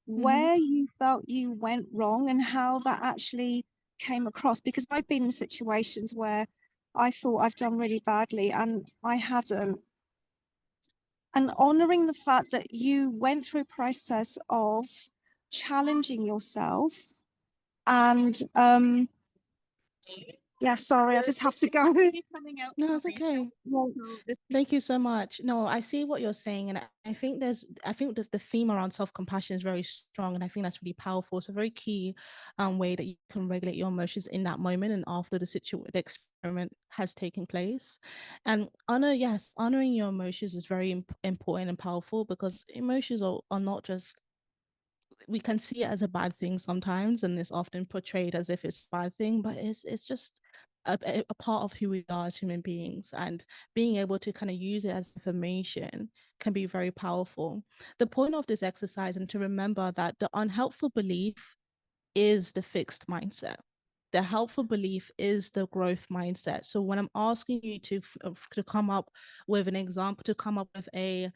where you felt you went wrong and how that actually came across. Because I've been in situations where I thought I've done really badly and I hadn't. And honoring the fact that you went through a process of challenging yourself and yeah, sorry, I just have to go. No, it's okay. Thank you so much. No, I see what you're saying, and I think that the theme around self-compassion is very strong, and I think that's really powerful. It's a very key way that you can regulate your emotions in that moment and after the experiment has taken place. And honoring your emotions is very important and powerful, because emotions are not just, we can see it as a bad thing sometimes, and it's often portrayed as if it's a bad thing, but it's just a part of who we are as human beings, and being able to kind of use it as information can be very powerful. The point of this exercise, and to remember that the unhelpful belief is the fixed mindset. The helpful belief is the growth mindset. So when I'm asking you to come up with an example, to come up with a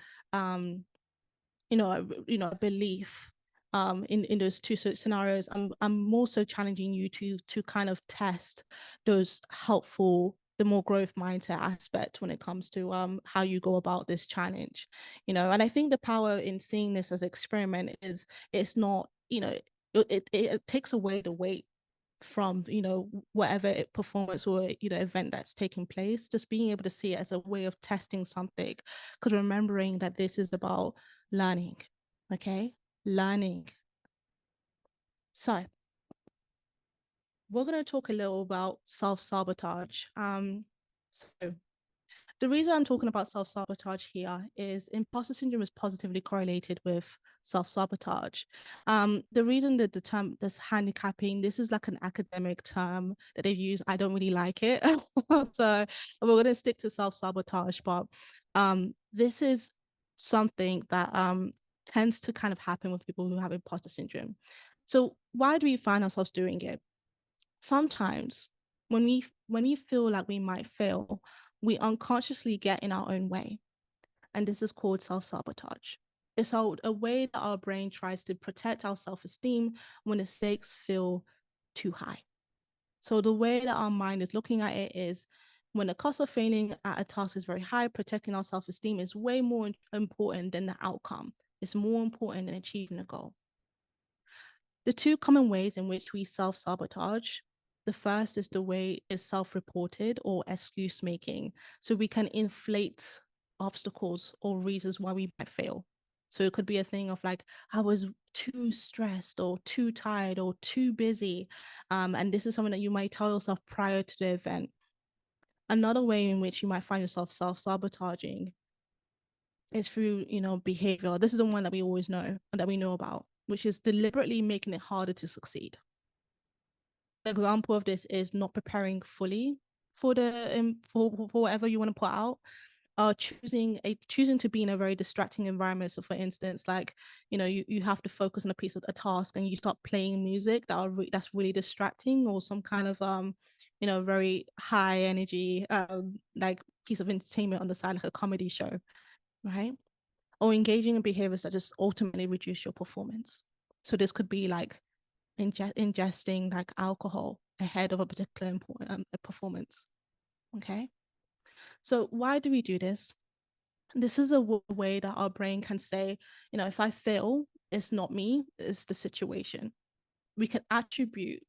a belief in those two scenarios, I'm more so challenging you to kind of test those helpful, the more growth mindset aspect when it comes to how you go about this challenge, and I think the power in seeing this as an experiment is it's not, it takes away the weight from whatever performance or event that's taking place, just being able to see it as a way of testing something, because remembering that this is about learning. Okay, learning. So we're going to talk a little about self-sabotage. So the reason I'm talking about self-sabotage here is imposter syndrome is positively correlated with self-sabotage. The reason that the term, this handicapping, this is like an academic term that they've used. I don't really like it. So we're going to stick to self-sabotage, but this is something that tends to kind of happen with people who have imposter syndrome. So why do we find ourselves doing it? Sometimes when we feel like we might fail, we unconsciously get in our own way. And this is called self-sabotage. It's a way that our brain tries to protect our self-esteem when the stakes feel too high. So the way that our mind is looking at it is, when the cost of failing at a task is very high, protecting our self-esteem is way more important than the outcome. It's more important than achieving a goal. The two common ways in which we self-sabotage, the first is the way is self-reported or excuse making. So we can inflate obstacles or reasons why we might fail. So it could be a thing of like, I was too stressed or too tired or too busy. And this is something that you might tell yourself prior to the event. Another way in which you might find yourself self-sabotaging is through, behavior. This is the one that we always know and that we know about, which is deliberately making it harder to succeed. An example of this is not preparing fully for the for whatever you want to put out, choosing to be in a very distracting environment. So for instance, like, you have to focus on a task and you start playing music that's really distracting, or some kind of very high energy like piece of entertainment on the side, like a comedy show, right? Or engaging in behaviors that just ultimately reduce your performance. So this could be like ingesting like alcohol ahead of a particular important performance. Okay, so why do we do this? This is a way that our brain can say, if I fail, it's not me, it's the situation. We can attribute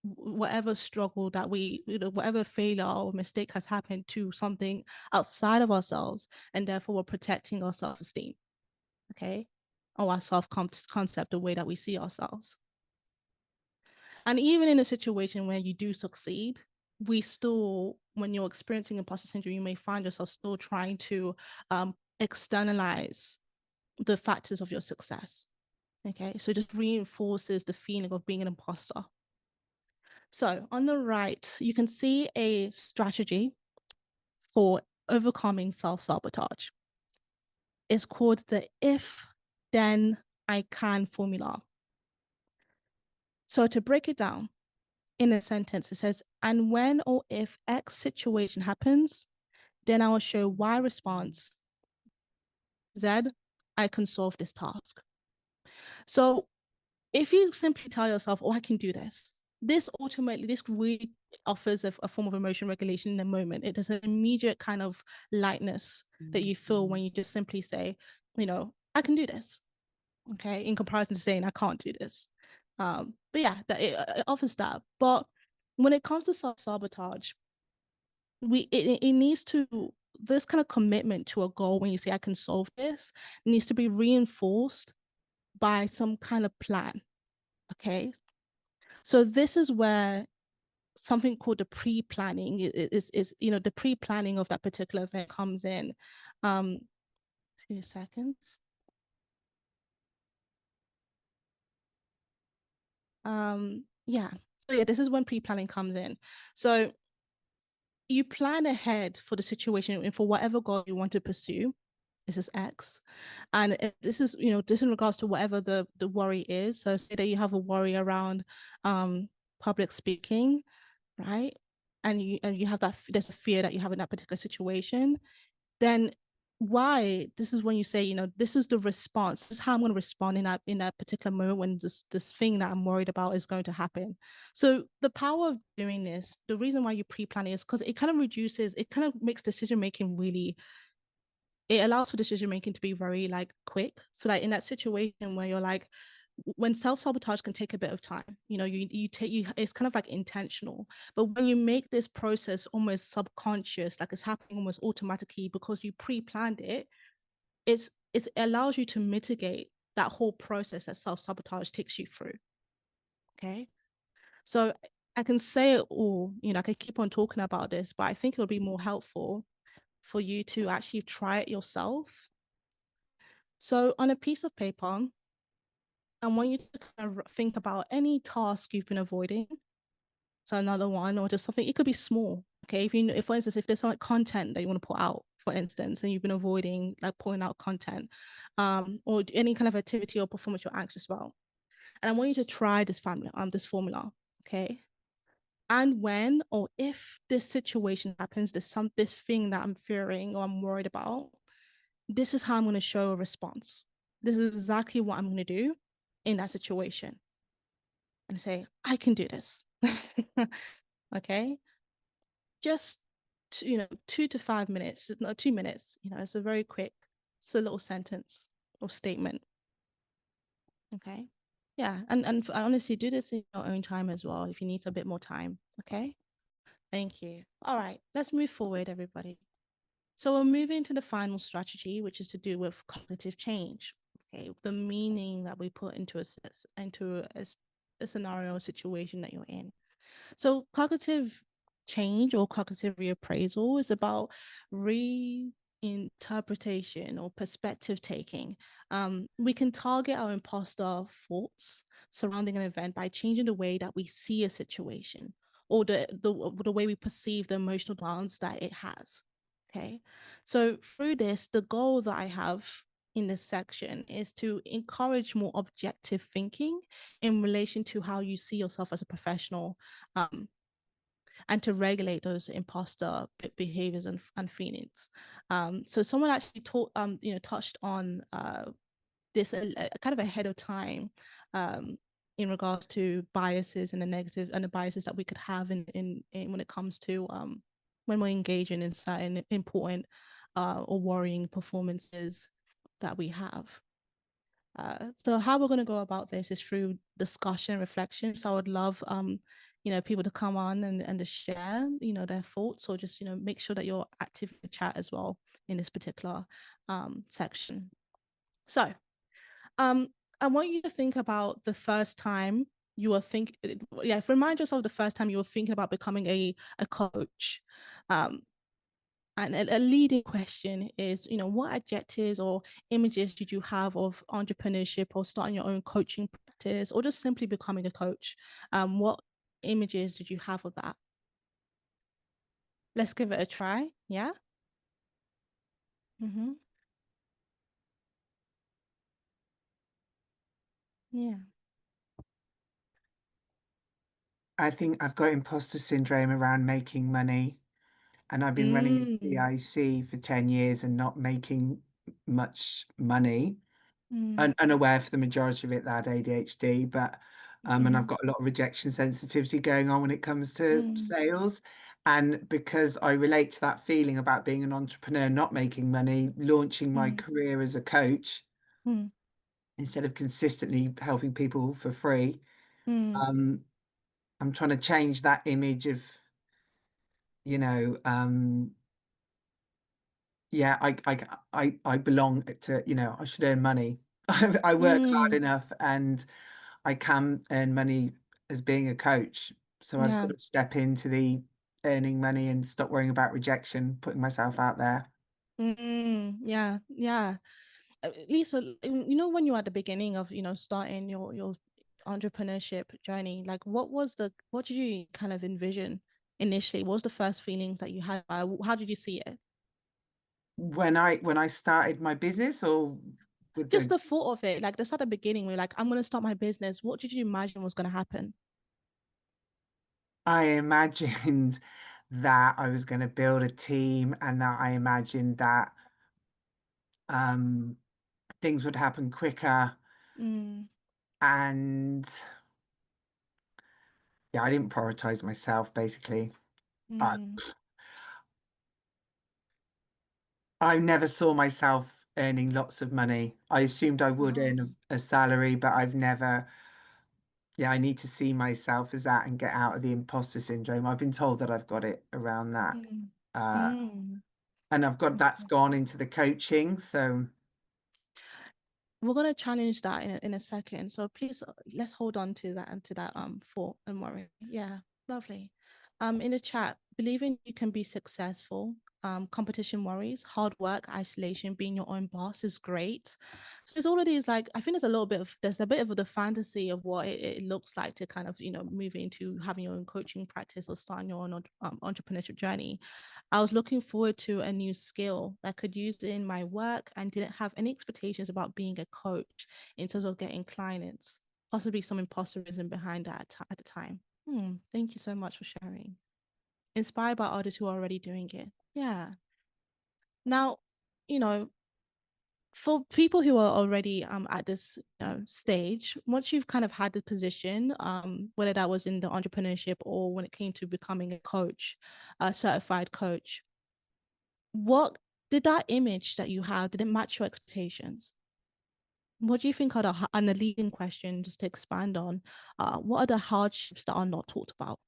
whatever struggle that whatever failure or mistake has happened to something outside of ourselves, and therefore we're protecting our self-esteem, okay, or our self-concept, the way that we see ourselves. And even in a situation where you do succeed, we still, when you're experiencing imposter syndrome, you may find yourself still trying to externalize the factors of your success. Okay, so it just reinforces the feeling of being an imposter. So on the right, you can see a strategy for overcoming self-sabotage. It's called the if, then, I can formula. So to break it down, in a sentence, it says, and when or if X situation happens, then I will show Y response, Z, I can solve this task. So if you simply tell yourself, oh, I can do this, this really offers a form of emotion regulation in the moment. It is an immediate kind of lightness that you feel when you just simply say, I can do this. Okay, in comparison to saying I can't do this. But yeah, it offers that. But when it comes to self-sabotage, it needs to, this kind of commitment to a goal, when you say I can solve this, needs to be reinforced by some kind of plan. Okay, so this is where something called the pre-planning is the pre-planning of that particular event comes in. A few seconds. Yeah, so yeah, this is when pre-planning comes in. So you plan ahead for the situation and for whatever goal you want to pursue. This is X. And this is, this in regards to whatever the worry is. So say that you have a worry around public speaking, right? And you have that, there's a fear that you have in that particular situation, then why, this is when you say, this is the response, this is how I'm going to respond in that particular moment when this thing that I'm worried about is going to happen. So the power of doing this, the reason why you pre-plan is because it kind of makes decision making really, it allows for decision making to be very like quick. So like in that situation where you're like, when self-sabotage can take a bit of time, it's kind of like intentional, but when you make this process almost subconscious, like it's happening almost automatically because you pre-planned it, it allows you to mitigate that whole process that self-sabotage takes you through. Okay, so I can say it all, I can keep on talking about this, but I think it would be more helpful for you to actually try it yourself. So on a piece of paper, I want you to kind of think about any task you've been avoiding. So another one, or just something, it could be small. Okay. If for instance, if there's like content that you want to put out, for instance, and you've been avoiding like putting out content, or any kind of activity or performance you're anxious about. And I want you to try this formula. Okay. And when or if this situation happens, this thing that I'm fearing or I'm worried about, this is how I'm going to show a response. This is exactly what I'm going to do in that situation. And say, I can do this. Okay. Just 2 to 5 minutes, no, 2 minutes, it's a very quick, it's a little sentence or statement. Okay. Yeah. And honestly, do this in your own time as well if you need a bit more time. Okay. Thank you. All right, let's move forward, everybody. So we're moving to the final strategy, which is to do with cognitive change. Okay, the meaning that we put into a scenario or situation that you're in. So cognitive change or cognitive reappraisal is about reinterpretation or perspective taking. We can target our imposter thoughts surrounding an event by changing the way that we see a situation or the way we perceive the emotional balance that it has. Okay, so through this, the goal that I have in this section is to encourage more objective thinking in relation to how you see yourself as a professional, and to regulate those imposter behaviors and feelings. So someone actually touched on this kind of ahead of time, in regards to biases and the negative and the biases that we could have in when it comes to when we're engaging in certain important or worrying performances that we have. So how we're going to go about this is through discussion and reflection. So I would love people to come on and to share their thoughts, or just make sure that you're active in the chat as well in this particular section. So I want you to think about the first time you were remind yourself the first time you were thinking about becoming a coach. And a leading question is, what adjectives or images did you have of entrepreneurship or starting your own coaching practice or just simply becoming a coach? What images did you have of that? Let's give it a try. Yeah. Mm-hmm. Yeah. I think I've got imposter syndrome around making money, and I've been running the IC for 10 years and not making much money. Unaware for the majority of it that I had ADHD, but and I've got a lot of rejection sensitivity going on when it comes to sales. And because I relate to that feeling about being an entrepreneur, not making money, launching my career as a coach, instead of consistently helping people for free, I'm trying to change that image of, yeah, I belong to, I should earn money. I work hard enough and I can earn money as being a coach. So I've got to step into the earning money and stop worrying about rejection, putting myself out there. Yeah. Lisa, when you're at the beginning of, starting your entrepreneurship journey, like what did you kind of envision initially? What was the first feelings that you had? How did you see it? When I started my business, or with just the thought of it, like just at the beginning, we're like, I'm going to start my business. What did you imagine was going to happen? I imagined that I was going to build a team, and that I imagined that things would happen quicker. And yeah, I didn't prioritize myself, basically. I never saw myself earning lots of money. I assumed I would earn a salary, but I've never, I need to see myself as that and get out of the imposter syndrome. I've been told that I've got it around that. And that's gone into the coaching. So we're going to challenge that in a second. So please, let's hold on to that thought and worry. Yeah, lovely. In the chat, believing you can be successful, competition worries, hard work, isolation, being your own boss is great. So there's all of these, like, I think there's a bit of the fantasy of what it looks like to kind of, move into having your own coaching practice or starting your own entrepreneurship journey. I was looking forward to a new skill that I could use in my work and didn't have any expectations about being a coach in terms of getting clients, possibly some imposterism behind that at the time. Thank you so much for sharing. Inspired by others who are already doing it. Yeah. Now, for people who are already at this stage, once you've kind of had the position, whether that was in the entrepreneurship or when it came to becoming a coach, a certified coach, what did that image that you had, did it match your expectations? What do you think are and the leading question, just to expand on, what are the hardships that are not talked about?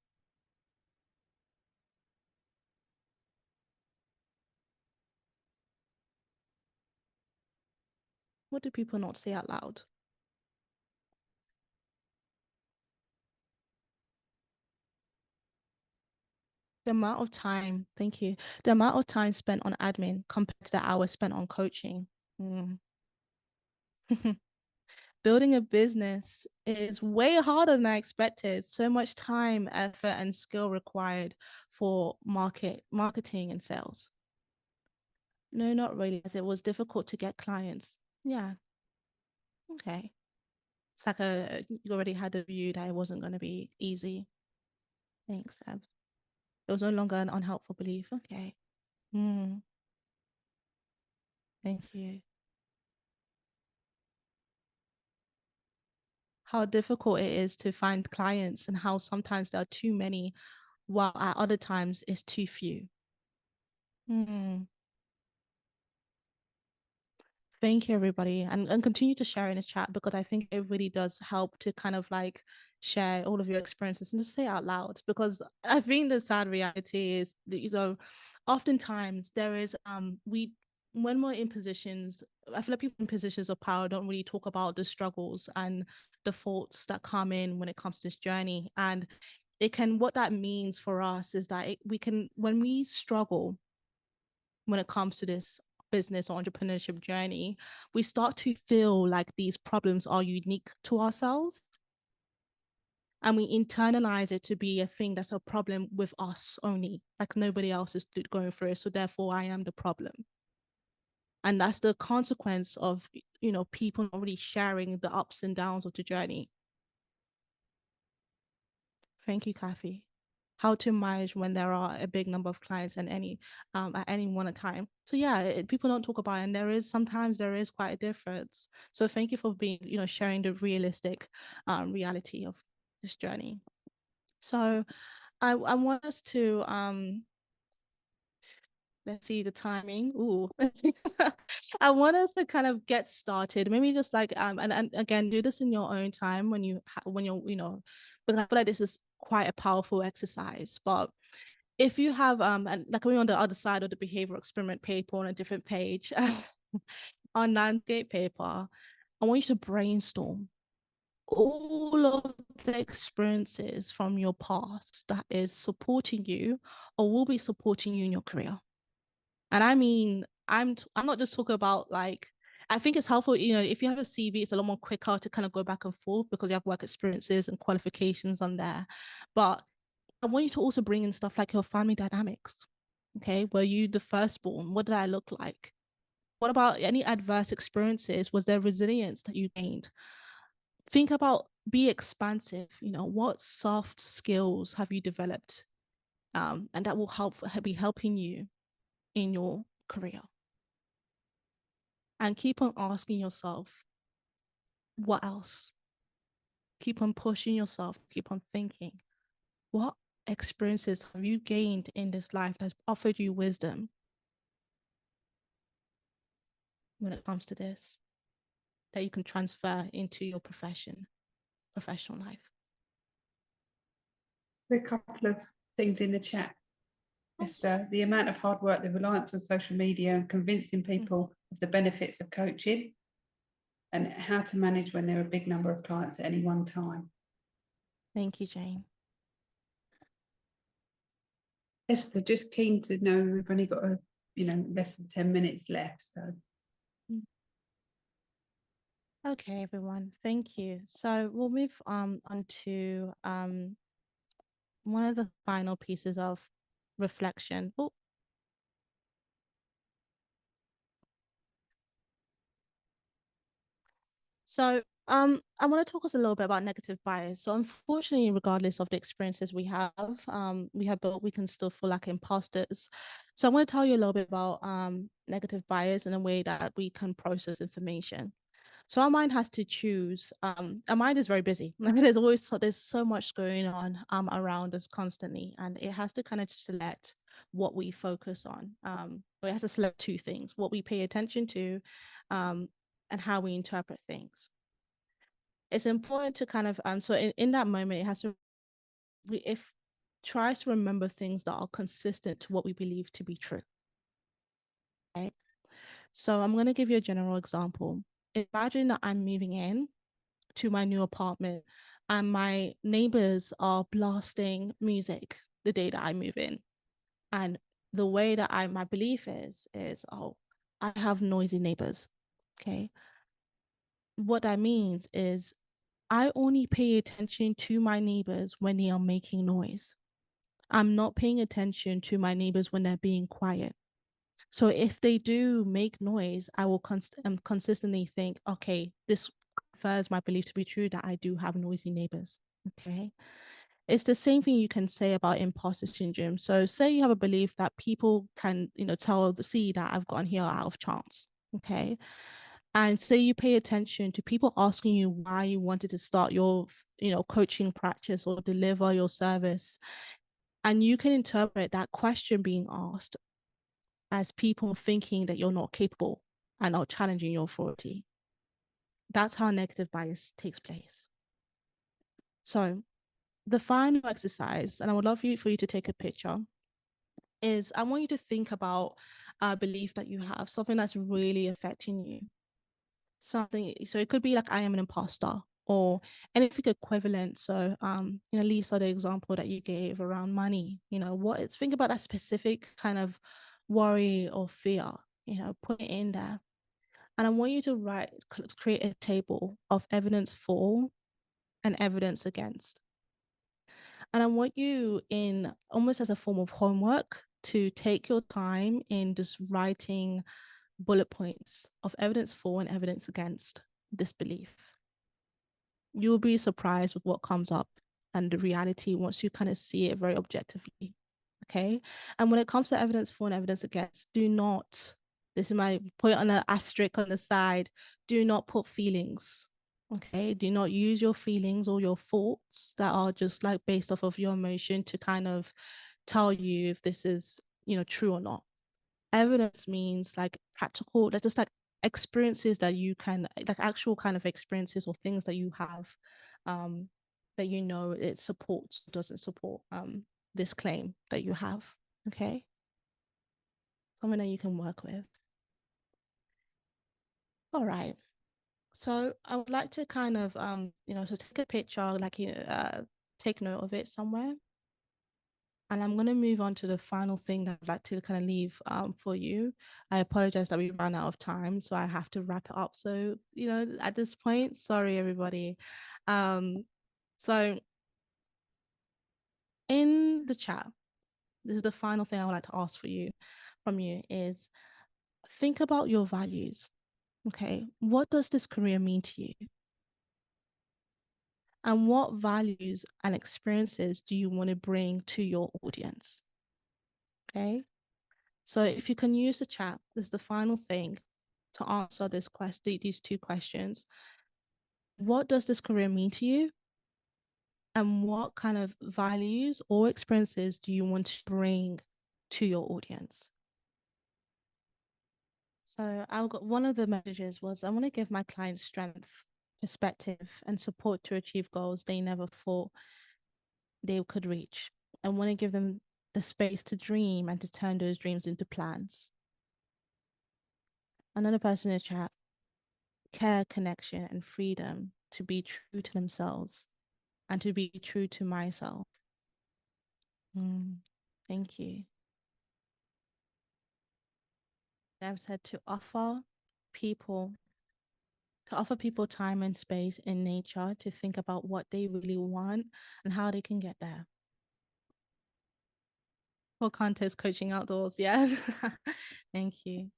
What do people not say out loud? The amount of time, thank you. The amount of time spent on admin compared to the hours spent on coaching. Building a business is way harder than I expected. So much time, effort, and skill required for marketing and sales. No, not really, as it was difficult to get clients. Yeah. Okay. It's like you already had the view that it wasn't going to be easy. Thanks, Seb. It was no longer an unhelpful belief. Okay. Thank you. How difficult it is to find clients and how sometimes there are too many, while at other times it's too few. Thank you, everybody. And continue to share in the chat, because I think it really does help to kind of like share all of your experiences and just say out loud, because I think the sad reality is that, oftentimes there is, when we're in positions, I feel like people in positions of power don't really talk about the struggles and the faults that come in when it comes to this journey. And what that means for us is that when we struggle, when it comes to this business or entrepreneurship journey, we start to feel like these problems are unique to ourselves. And we internalize it to be a thing that's a problem with us only, like nobody else is going through it. So therefore I am the problem. And that's the consequence of, people not really sharing the ups and downs of the journey. Thank you, Kathy. How to manage when there are a big number of clients and at any one time. So yeah, people don't talk about it, and sometimes there is quite a difference. So thank you for being, sharing the realistic reality of this journey. So I want us to let's see the timing. Ooh. I want us to kind of get started. Maybe just like and again, do this in your own time when you're, but I feel like this is quite a powerful exercise. But if you have and like we're on the other side of the behavioral experiment paper on a different page, on landscape paper, I want you to brainstorm all of the experiences from your past that is supporting you or will be supporting you in your career. And I mean, I'm not just talking about like, I think it's helpful, if you have a CV, it's a lot more quicker to kind of go back and forth because you have work experiences and qualifications on there. But I want you to also bring in stuff like your family dynamics, Okay, were you the firstborn? What did I look like? What about any adverse experiences? Was there resilience that you gained? Think about, be expansive. What soft skills have you developed? And that will be helping you in your career. And keep on asking yourself, what else? Keep on pushing yourself, keep on thinking, what experiences have you gained in this life that's offered you wisdom when it comes to this, that you can transfer into your professional life? A couple of things in the chat. Esther, the amount of hard work, the reliance on social media and convincing people of the benefits of coaching, and how to manage when there are a big number of clients at any one time. Thank you, Jane. Esther, just keen to know, we've only got less than 10 minutes left, so. Okay, everyone, thank you. So we'll move on to one of the final pieces of reflection. So I want to talk us a little bit about negative bias. So unfortunately, regardless of the experiences we have built, we can still feel like imposters. So I want to tell you a little bit about negative bias and the way that we can process information. So our mind has to choose. Our mind is very busy. There's so much going on around us constantly, and it has to kind of select what we focus on. We have to select two things: what we pay attention to, and how we interpret things. It's important to kind of so in that moment, it has to tries to remember things that are consistent to what we believe to be true. Okay, so I'm going to give you a general example. Imagine that I'm moving in to my new apartment and my neighbors are blasting music the day that I move in. And the way that my belief is, oh, I have noisy neighbors. Okay. What that means is I only pay attention to my neighbors when they are making noise. I'm not paying attention to my neighbors when they're being quiet. So if they do make noise, I will consistently think, okay, this confirms my belief to be true that I do have noisy neighbors. Okay. It's the same thing you can say about imposter syndrome. So say you have a belief that people can, see that I've gotten here out of chance. Okay. And say you pay attention to people asking you why you wanted to start your, coaching practice or deliver your service. And you can interpret that question being asked as people thinking that you're not capable and not challenging your authority. That's how negative bias takes place. So the final exercise, and I would love for you to take a picture, is I want you to think about a belief that you have, something that's really affecting you. So it could be like, I am an imposter, or anything equivalent. So Lisa, the example that you gave around money, think about that specific kind of worry or fear, put it in there. And I want you to create a table of evidence for and evidence against. And I want you, in almost as a form of homework, to take your time in just writing bullet points of evidence for and evidence against this belief. You'll be surprised with what comes up and the reality once you kind of see it very objectively. Okay. And when it comes to evidence for and evidence against, this is my point on an asterisk on the side, do not put feelings. Okay. Do not use your feelings or your thoughts that are just like based off of your emotion to kind of tell you if this is, true or not. Evidence means like practical, that's just like experiences that you can, like actual kind of experiences or things that you have that it supports, doesn't support this claim that you have. Okay. Something that you can work with. All right. So I would like to kind of so take a picture, like take note of it somewhere. And I'm going to move on to the final thing that I'd like to kind of leave for you. I apologize that we ran out of time, so I have to wrap it up. So, at this point, sorry, everybody. So in the chat, this is the final thing I would like to ask from you is think about your values. Okay, what does this career mean to you? And what values and experiences do you want to bring to your audience? Okay, so if you can use the chat, this is the final thing to answer these two questions. What does this career mean to you? And what kind of values or experiences do you want to bring to your audience? So one of the messages was, I want to give my clients strength, perspective, and support to achieve goals they never thought they could reach. I want to give them the space to dream and to turn those dreams into plans. Another person in the chat, care, connection, and freedom to be true to themselves and to be true to myself. Thank you. I've said to offer people time and space in nature to think about what they really want and how they can get there. For contest coaching outdoors, yes. Thank you.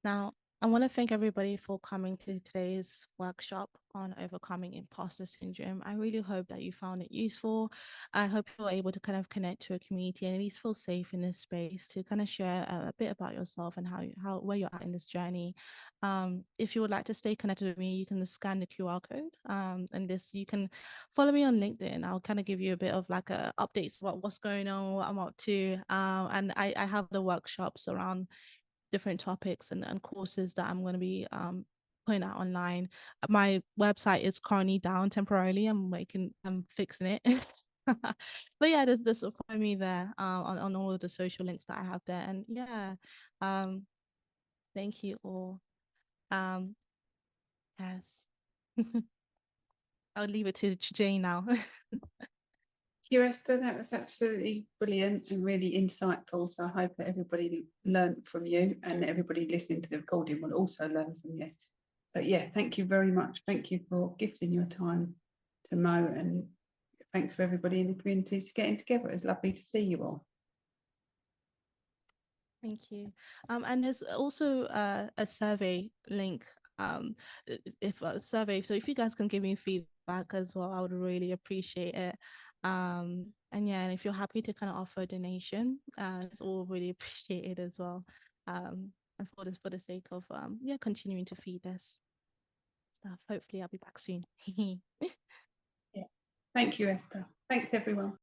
Now, I want to thank everybody for coming to today's workshop on overcoming imposter syndrome. I really hope that you found it useful. I hope you were able to kind of connect to a community and at least feel safe in this space to kind of share a bit about yourself and where you're at in this journey. If you would like to stay connected with me, you can scan the QR code. And you can follow me on LinkedIn. I'll kind of give you a bit of like updates about what's going on, what I'm up to. And I have the workshops around different topics and courses that I'm going to be putting out online. My website is currently down temporarily. I'm fixing it. But yeah, there's follow me there on all of the social links that I have there. And yeah, thank you all. Yes. I'll leave it to Jane now. You, Esther, that was absolutely brilliant and really insightful. So I hope that everybody learned from you and everybody listening to the recording will also learn from you. So yeah, thank you very much. Thank you for gifting your time to Mo, and thanks for everybody in the community for getting together. It was lovely to see you all. Thank you. And there's also a survey link. If a survey, so if you guys can give me feedback as well, I would really appreciate it. And yeah, and if you're happy to kind of offer a donation, it's all really appreciated as well. And for the sake of continuing to feed this stuff. Hopefully I'll be back soon. Yeah. Thank you, Esther. Thanks everyone.